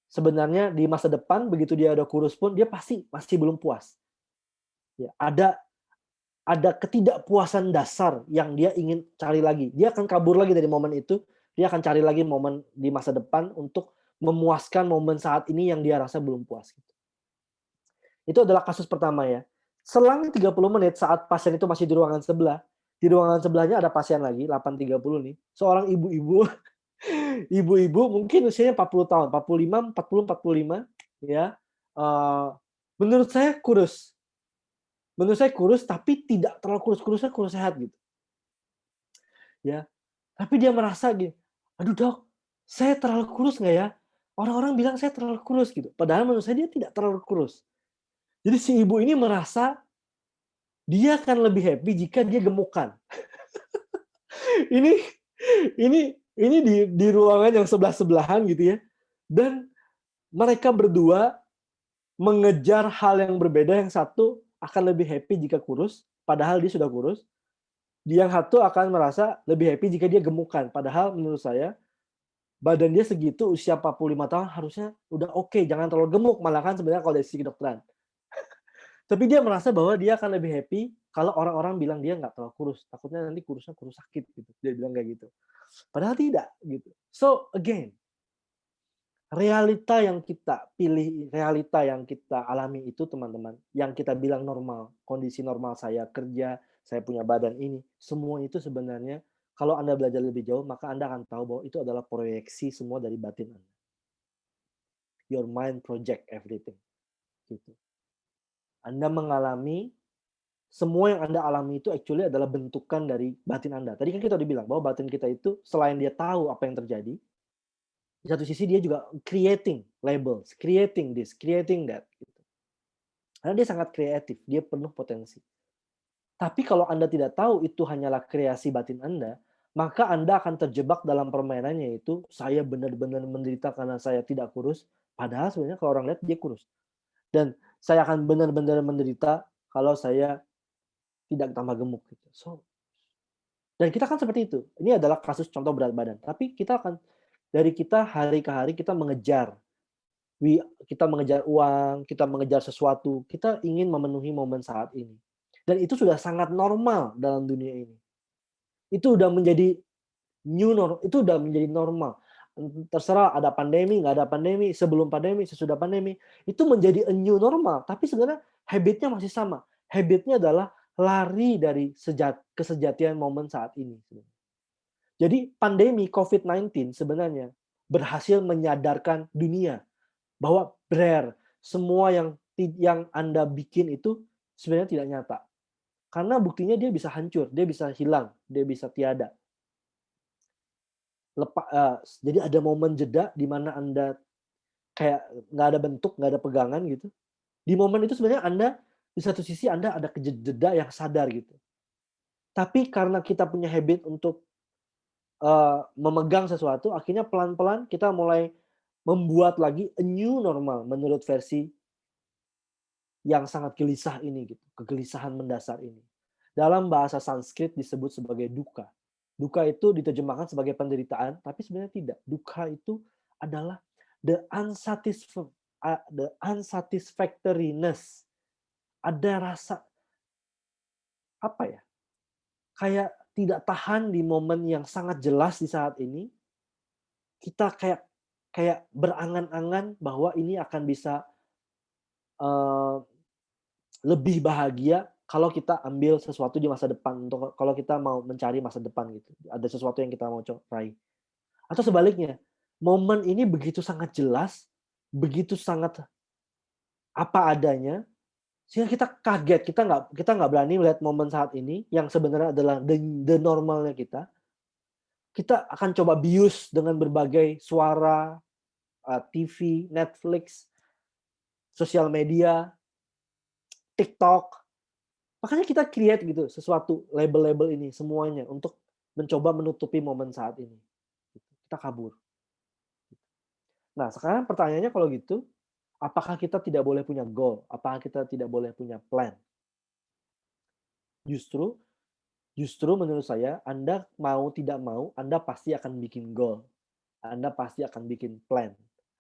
sebenarnya di masa depan begitu dia ada kurus pun dia pasti masih belum puas. Ya, ada ketidakpuasan dasar yang dia ingin cari lagi. Dia akan kabur lagi dari momen itu, dia akan cari lagi momen di masa depan untuk memuaskan momen saat ini yang dia rasa belum puas. Itu adalah kasus pertama ya. Selang 30 menit saat pasien itu masih di ruangan sebelah, di ruangan sebelahnya ada pasien lagi, 8.30 nih, seorang ibu-ibu mungkin usianya 40 tahun, 45, 40, 45 ya. Menurut saya kurus. Tapi tidak terlalu kurus sehat gitu. Ya. Tapi dia merasa gitu, aduh dok, saya terlalu kurus nggak ya? Orang-orang bilang saya terlalu kurus gitu. Padahal menurut saya dia tidak terlalu kurus. Jadi si ibu ini merasa dia akan lebih happy jika dia gemukan. ini di ruangan yang sebelah-sebelahan gitu ya. Dan mereka berdua mengejar hal yang berbeda. Yang satu akan lebih happy jika kurus, padahal dia sudah kurus. Yang satu akan merasa lebih happy jika dia gemukan, padahal menurut saya badan dia segitu, usia 45 tahun harusnya udah oke, jangan terlalu gemuk, malah kan sebenarnya kalau dari sisi kedokteran. Tapi dia merasa bahwa dia akan lebih happy kalau orang-orang bilang dia nggak terlalu kurus, takutnya nanti kurus sakit gitu. Dia bilang kayak gitu. Padahal tidak gitu. So again, realita yang kita pilih, realita yang kita alami itu teman-teman, yang kita bilang normal, kondisi normal saya kerja, saya punya badan ini, semua itu sebenarnya kalau Anda belajar lebih jauh, maka Anda akan tahu bahwa itu adalah proyeksi semua dari batin Anda. Your mind project everything. Gitu. Anda mengalami, semua yang Anda alami itu actually adalah bentukan dari batin Anda. Tadi kan kita udah bilang bahwa batin kita itu selain dia tahu apa yang terjadi, di satu sisi dia juga creating labels, creating this, creating that. Gitu. Karena dia sangat kreatif, dia penuh potensi. Tapi kalau Anda tidak tahu itu hanyalah kreasi batin Anda, maka Anda akan terjebak dalam permainannya, yaitu saya benar-benar menderita karena saya tidak kurus, padahal sebenarnya kalau orang lihat dia kurus. Dan saya akan benar-benar menderita kalau saya tidak tambah gemuk. Gitu. Dan kita kan seperti itu. Ini adalah kasus contoh berat badan. Tapi kita akan, dari kita hari ke hari kita mengejar kita mengejar uang, kita mengejar sesuatu, kita ingin memenuhi momen saat ini. Dan itu sudah sangat normal dalam dunia ini. Itu udah menjadi itu udah menjadi normal. Terserah ada pandemi, nggak ada pandemi, sebelum pandemi, sesudah pandemi, itu menjadi a new normal. Tapi sebenarnya habitnya masih sama. Habitnya adalah lari dari kesejatian momen saat ini. Jadi pandemi COVID-19 sebenarnya berhasil menyadarkan dunia bahwa semua yang Anda bikin itu sebenarnya tidak nyata. Karena buktinya dia bisa hancur, dia bisa hilang, dia bisa tiada. Jadi ada momen jeda di mana Anda kayak nggak ada bentuk, nggak ada pegangan gitu. Di momen itu sebenarnya Anda di satu sisi Anda ada jeda yang sadar gitu. Tapi karena kita punya habit untuk memegang sesuatu, akhirnya pelan-pelan kita mulai membuat lagi a new normal menurut versi yang sangat gelisah ini gitu, kegelisahan mendasar ini. Dalam bahasa Sanskrit disebut sebagai dukkha. Dukkha itu diterjemahkan sebagai penderitaan, tapi sebenarnya tidak. Dukkha itu adalah the unsatisfactoriness. Ada rasa apa ya? Kayak tidak tahan di momen yang sangat jelas di saat ini. Kita kayak berangan-angan bahwa ini akan bisa lebih bahagia kalau kita ambil sesuatu di masa depan, untuk kalau kita mau mencari masa depan gitu. Ada sesuatu yang kita mau raih. Atau sebaliknya, momen ini begitu sangat jelas, begitu sangat apa adanya, sehingga kita kaget, kita nggak berani melihat momen saat ini yang sebenarnya adalah the normalnya kita. Kita akan coba bius dengan berbagai suara, TV, Netflix, sosial media, TikTok. Makanya kita create gitu sesuatu label-label ini semuanya untuk mencoba menutupi momen saat ini. Kita kabur. Nah, sekarang pertanyaannya kalau gitu, apakah kita tidak boleh punya goal? Apakah kita tidak boleh punya plan? Justru menurut saya, Anda mau tidak mau, Anda pasti akan bikin goal. Anda pasti akan bikin plan.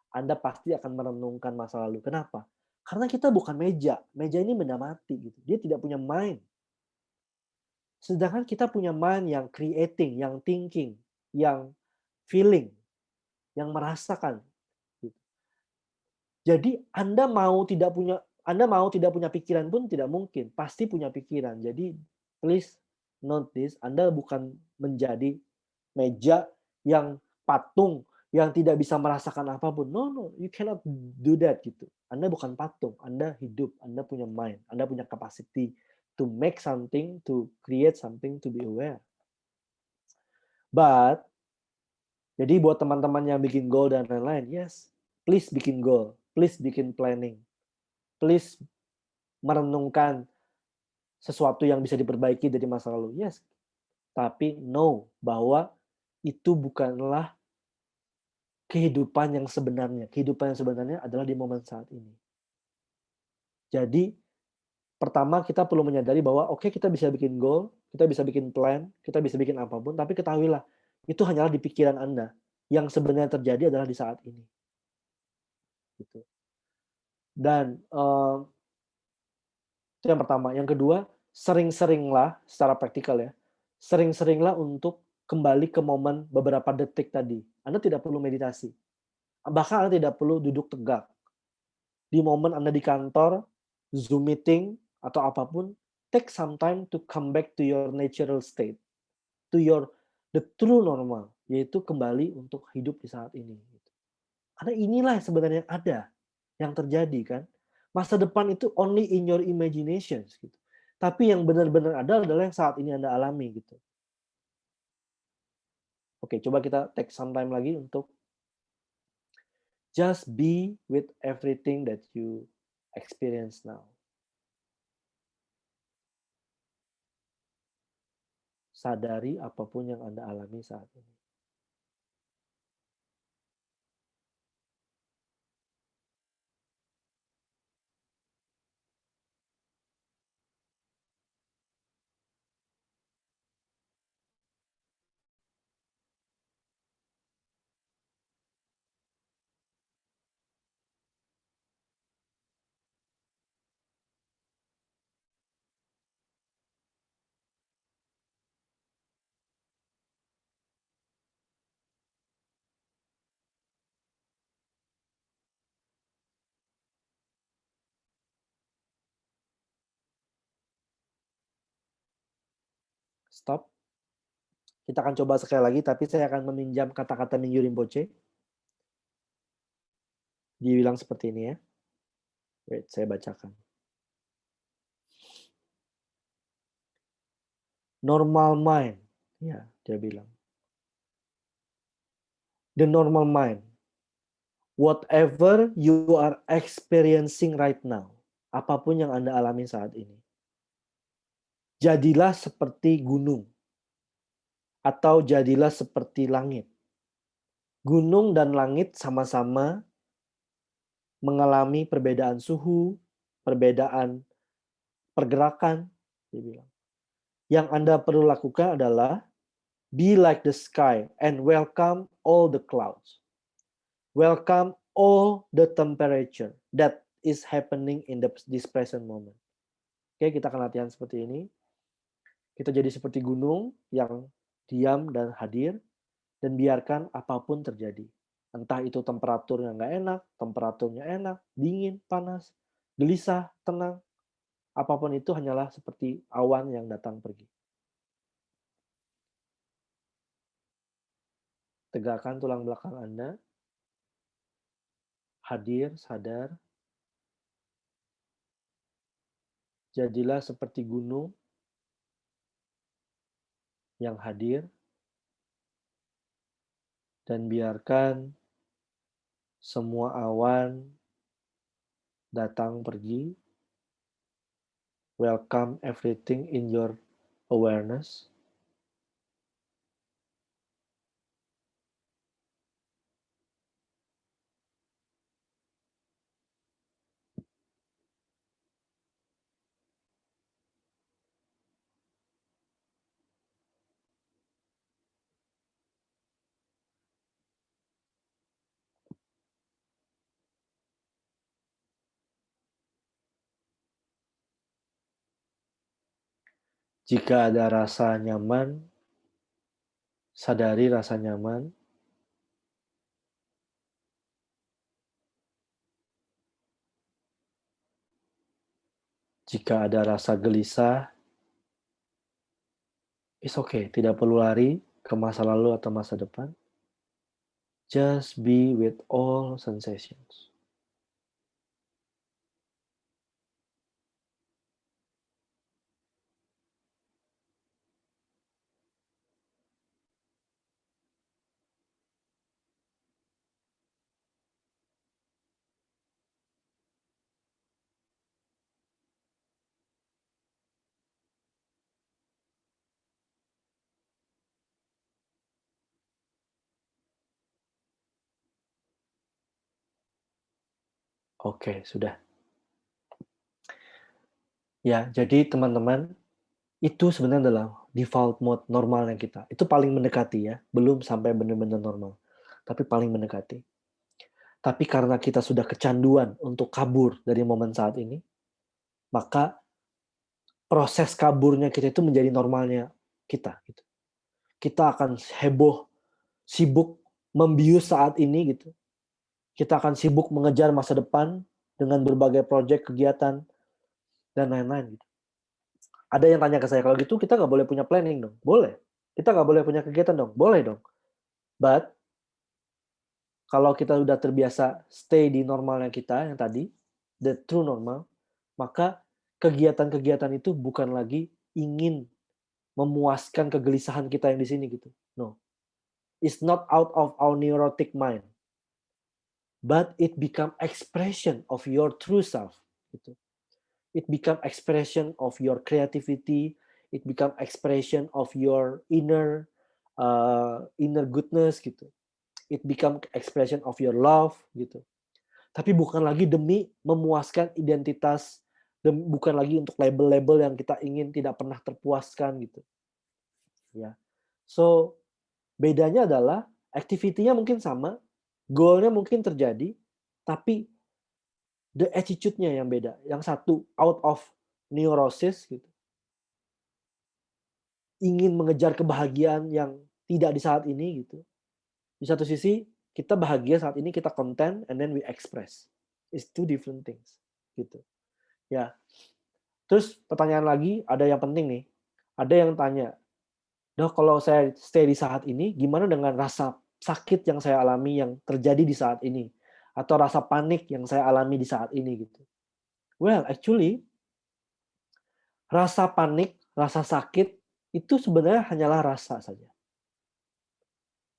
Anda pasti akan merenungkan masa lalu. Kenapa? Karena kita bukan meja. Meja ini benda mati gitu. Dia tidak punya mind. Sedangkan kita punya mind yang creating, yang thinking, yang feeling, yang merasakan. Jadi Anda mau tidak punya pikiran pun tidak mungkin, pasti punya pikiran. Jadi please note this, Anda bukan menjadi meja yang patung yang tidak bisa merasakan apapun. No, you cannot do that gitu. Anda bukan patung, Anda hidup, Anda punya mind, Anda punya capacity to make something, to create something, to be aware. But jadi buat teman-teman yang bikin goal dan lain-lain, yes, please bikin goal, please bikin planning, please merenungkan sesuatu yang bisa diperbaiki dari masa lalu, yes. Tapi no, bahwa itu bukanlah kehidupan yang sebenarnya. Kehidupan yang sebenarnya adalah di momen saat ini. Jadi, pertama kita perlu menyadari bahwa oke, kita bisa bikin goal, kita bisa bikin plan, kita bisa bikin apapun, tapi ketahuilah, itu hanyalah di pikiran Anda. Yang sebenarnya terjadi adalah di saat ini. Gitu. Dan itu yang pertama. Yang kedua, sering-seringlah secara praktikal ya, sering-seringlah untuk kembali ke momen beberapa detik tadi. Anda tidak perlu meditasi. Bahkan Anda tidak perlu duduk tegak. Di momen Anda di kantor, Zoom meeting, atau apapun, take some time to come back to your natural state, to the true normal, yaitu kembali untuk hidup di saat ini. Karena inilah yang sebenarnya ada, yang terjadi kan. Masa depan itu only in your imaginations gitu. Tapi yang benar-benar ada adalah yang saat ini Anda alami gitu. Oke, coba kita take some time lagi untuk just be with everything that you experience now. Sadari apapun yang Anda alami saat ini. Stop. Kita akan coba sekali lagi, tapi saya akan meminjam kata-kata Mingyu Rinpoche. Dibilang seperti ini ya. Wait, saya bacakan. Normal mind. Ya, dia bilang. The normal mind. Whatever you are experiencing right now. Apapun yang Anda alami saat ini. Jadilah seperti gunung. Atau jadilah seperti langit. Gunung dan langit sama-sama mengalami perbedaan suhu, perbedaan pergerakan, dia bilang. Yang Anda perlu lakukan adalah be like the sky and welcome all the clouds. Welcome all the temperature that is happening in this present moment. Oke, kita akan latihan seperti ini. Kita jadi seperti gunung yang diam dan hadir, dan biarkan apapun terjadi. Entah itu temperaturnya nggak enak, temperaturnya enak, dingin, panas, gelisah, tenang. Apapun itu hanyalah seperti awan yang datang pergi. Tegakkan tulang belakang Anda. Hadir, sadar. Jadilah seperti gunung yang hadir, dan biarkan semua awan datang pergi. Welcome everything in your awareness. Jika ada rasa nyaman, sadari rasa nyaman. Jika ada rasa gelisah, it's okay, tidak perlu lari ke masa lalu atau masa depan. Just be with all sensations. Oke, sudah. Ya, jadi teman-teman, itu sebenarnya adalah default mode normalnya kita. Itu paling mendekati ya, belum sampai benar-benar normal, tapi paling mendekati. Tapi karena kita sudah kecanduan untuk kabur dari momen saat ini, maka proses kaburnya kita itu menjadi normalnya kita. Gitu. Kita akan heboh, sibuk membius saat ini gitu. Kita akan sibuk mengejar masa depan dengan berbagai proyek, kegiatan, dan lain-lain. Gitu. Ada yang tanya ke saya, kalau gitu kita nggak boleh punya planning dong? Boleh. Kita nggak boleh punya kegiatan dong? Boleh dong. But, kalau kita udah terbiasa stay di normalnya kita yang tadi, the true normal, maka kegiatan-kegiatan itu bukan lagi ingin memuaskan kegelisahan kita yang di sini gitu. No. It's not out of our neurotic mind. But it become expression of your true self. Gitu. It become expression of your creativity. It become expression of your inner goodness gitu. It become expression of your love gitu. Tapi bukan lagi demi memuaskan identitas, bukan lagi untuk label-label yang kita ingin tidak pernah terpuaskan gitu. Ya. So bedanya adalah activity-nya mungkin sama, goal-nya mungkin terjadi, tapi the attitude-nya yang beda. Yang satu out of neurosis gitu. Ingin mengejar kebahagiaan yang tidak di saat ini gitu. Di satu sisi kita bahagia saat ini, kita content and then we express. It's two different things gitu. Ya. Terus pertanyaan lagi, ada yang penting nih. Ada yang tanya, Dok, kalau saya stay di saat ini, gimana dengan rasa sakit yang saya alami yang terjadi di saat ini? Atau rasa panik yang saya alami di saat ini gitu. Well, actually, rasa panik, rasa sakit, itu sebenarnya hanyalah rasa saja.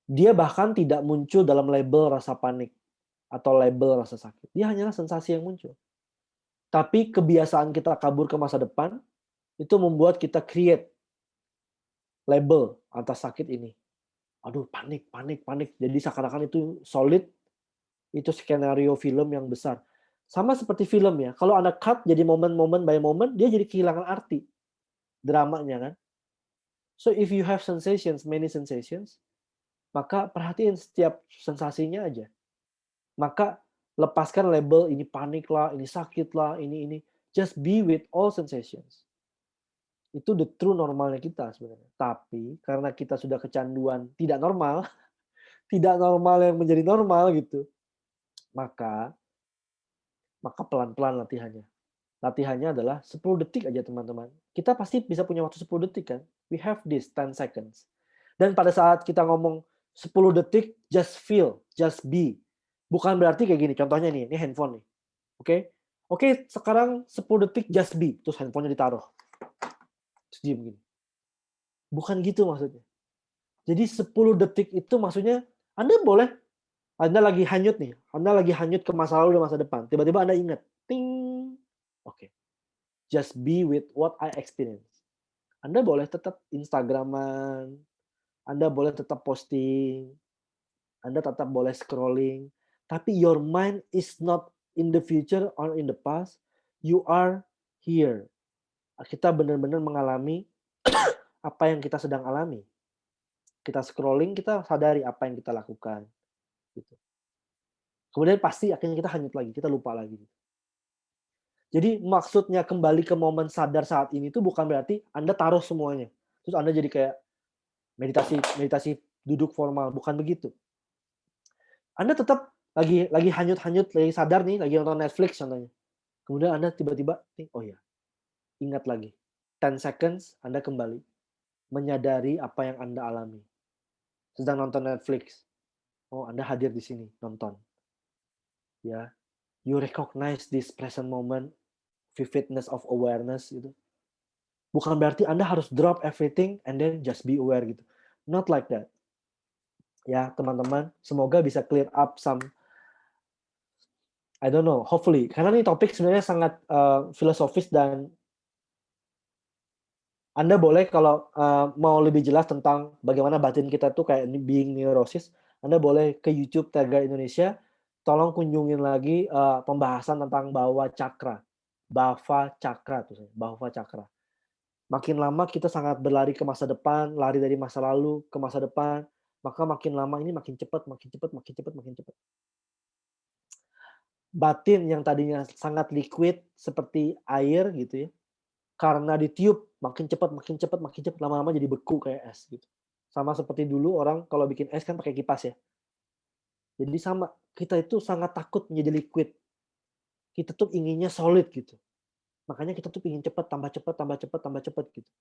Dia bahkan tidak muncul dalam label rasa panik atau label rasa sakit. Dia hanyalah sensasi yang muncul. Tapi kebiasaan kita kabur ke masa depan, itu membuat kita create label atas sakit ini. Aduh, panik, panik, panik. Jadi seakan-akan itu solid, itu skenario film yang besar. Sama seperti film ya, kalau Anda cut jadi momen-momen by momen, dia jadi kehilangan arti dramanya kan. So if you have sensations, many sensations, maka perhatiin setiap sensasinya aja. Maka lepaskan label ini panik lah, ini sakit lah, ini. Just be with all sensations. Itu the true normalnya kita sebenarnya. Tapi karena kita sudah kecanduan tidak normal, tidak normal yang menjadi normal gitu, maka pelan-pelan latihannya. Latihannya adalah 10 detik aja teman-teman. Kita pasti bisa punya waktu 10 detik kan? We have this 10 seconds. Dan pada saat kita ngomong 10 detik, just feel, just be. Bukan berarti kayak gini, contohnya nih, ini handphone nih. Oke? Oke, sekarang 10 detik just be. Terus handphonenya ditaruh. Terus diem gini. Bukan gitu maksudnya. Jadi 10 detik itu maksudnya, Anda lagi hanyut nih, Anda lagi hanyut ke masa lalu dan masa depan. Tiba-tiba Anda ingat, ting. Oke. Just be with what I experience. Anda boleh tetap Instagraman, Anda boleh tetap posting, Anda tetap boleh scrolling, tapi your mind is not in the future or in the past, you are here. Kita benar-benar mengalami apa yang kita sedang alami. Kita scrolling, kita sadari apa yang kita lakukan. Gitu. Kemudian pasti akhirnya kita hanyut lagi, kita lupa lagi. Jadi maksudnya kembali ke momen sadar saat ini itu bukan berarti Anda taruh semuanya. Terus Anda jadi kayak meditasi duduk formal, bukan begitu. Anda tetap lagi hanyut-hanyut, lagi sadar nih, lagi nonton Netflix contohnya. Kemudian Anda tiba-tiba, oh ya, ingat lagi. 10 seconds Anda kembali menyadari apa yang Anda alami. Sedang nonton Netflix. Oh, Anda hadir di sini nonton. Ya. You recognize this present moment, vividness of awareness gitu. Bukan berarti Anda harus drop everything and then just be aware gitu. Not like that. Ya, teman-teman, semoga bisa clear up some, I don't know, hopefully. Karena ini topik sebenarnya sangat filosofis dan Anda boleh kalau mau lebih jelas tentang bagaimana batin kita tuh kayak being neurosis, Anda boleh ke YouTube Tegar Indonesia, tolong kunjungin lagi pembahasan tentang Bhava Chakra. Bhava Chakra tuh, Bhava Chakra. Makin lama kita sangat berlari ke masa depan, lari dari masa lalu ke masa depan, maka makin lama ini makin cepat. Batin yang tadinya sangat liquid seperti air gitu ya, karena ditiup makin cepat, lama-lama jadi beku kayak es gitu. Sama seperti dulu orang kalau bikin es kan pakai kipas ya. Jadi sama, kita itu sangat takut menjadi liquid. Kita tuh inginnya solid gitu. Makanya kita tuh ingin cepat, tambah cepat gitu.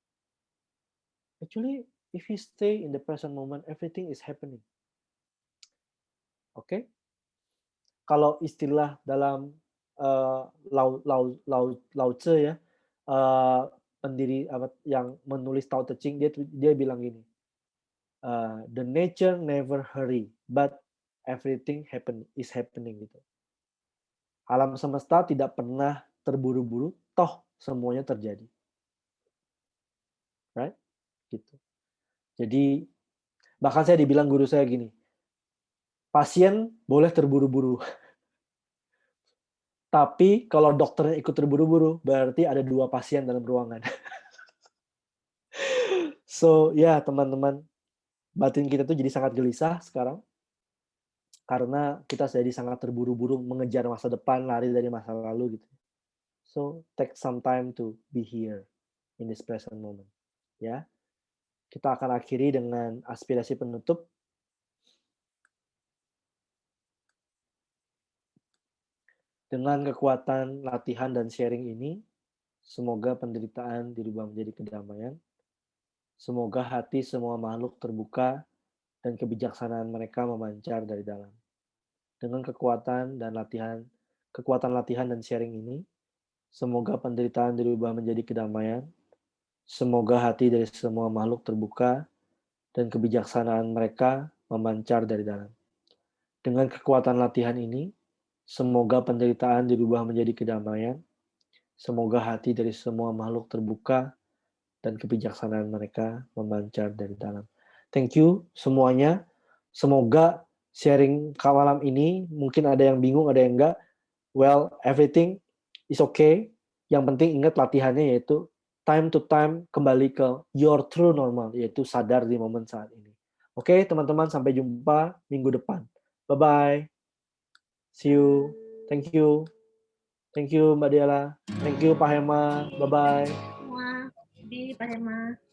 Actually, if you stay in the present moment, everything is happening. Oke? Kalau istilah dalam Lao Tzu ya, pendiri yang menulis Tao Te Ching, dia bilang gini, the nature never hurry, but everything is happening gitu. Alam semesta tidak pernah terburu-buru, toh semuanya terjadi. Right? Gitu. Jadi bahkan saya dibilang guru saya gini, pasien boleh terburu-buru. Tapi kalau dokternya ikut terburu-buru, berarti ada 2 pasien dalam ruangan. So, ya teman-teman, batin kita tuh jadi sangat gelisah sekarang. Karena kita jadi sangat terburu-buru mengejar masa depan, lari dari masa lalu gitu. So, take some time to be here in this present moment. Ya. Kita akan akhiri dengan aspirasi penutup. Dengan kekuatan latihan dan sharing ini, semoga penderitaan dirubah menjadi kedamaian. Semoga hati semua makhluk terbuka dan kebijaksanaan mereka memancar dari dalam. Dengan kekuatan latihan dan sharing ini, semoga penderitaan dirubah menjadi kedamaian. Semoga hati dari semua makhluk terbuka dan kebijaksanaan mereka memancar dari dalam. Dengan kekuatan latihan ini, semoga penderitaan dirubah menjadi kedamaian. Semoga hati dari semua makhluk terbuka dan kebijaksanaan mereka memancar dari dalam. Thank you semuanya. Semoga sharing malam ini, mungkin ada yang bingung, ada yang enggak. Well, everything is okay. Yang penting ingat latihannya yaitu time to time kembali ke your true normal, yaitu sadar di momen saat ini. Oke, teman-teman, sampai jumpa minggu depan. Bye-bye. See you. Thank you. Thank you, Mbak Diala. Thank you, Pak Hema. Bye-bye. Semua di Pak Hema.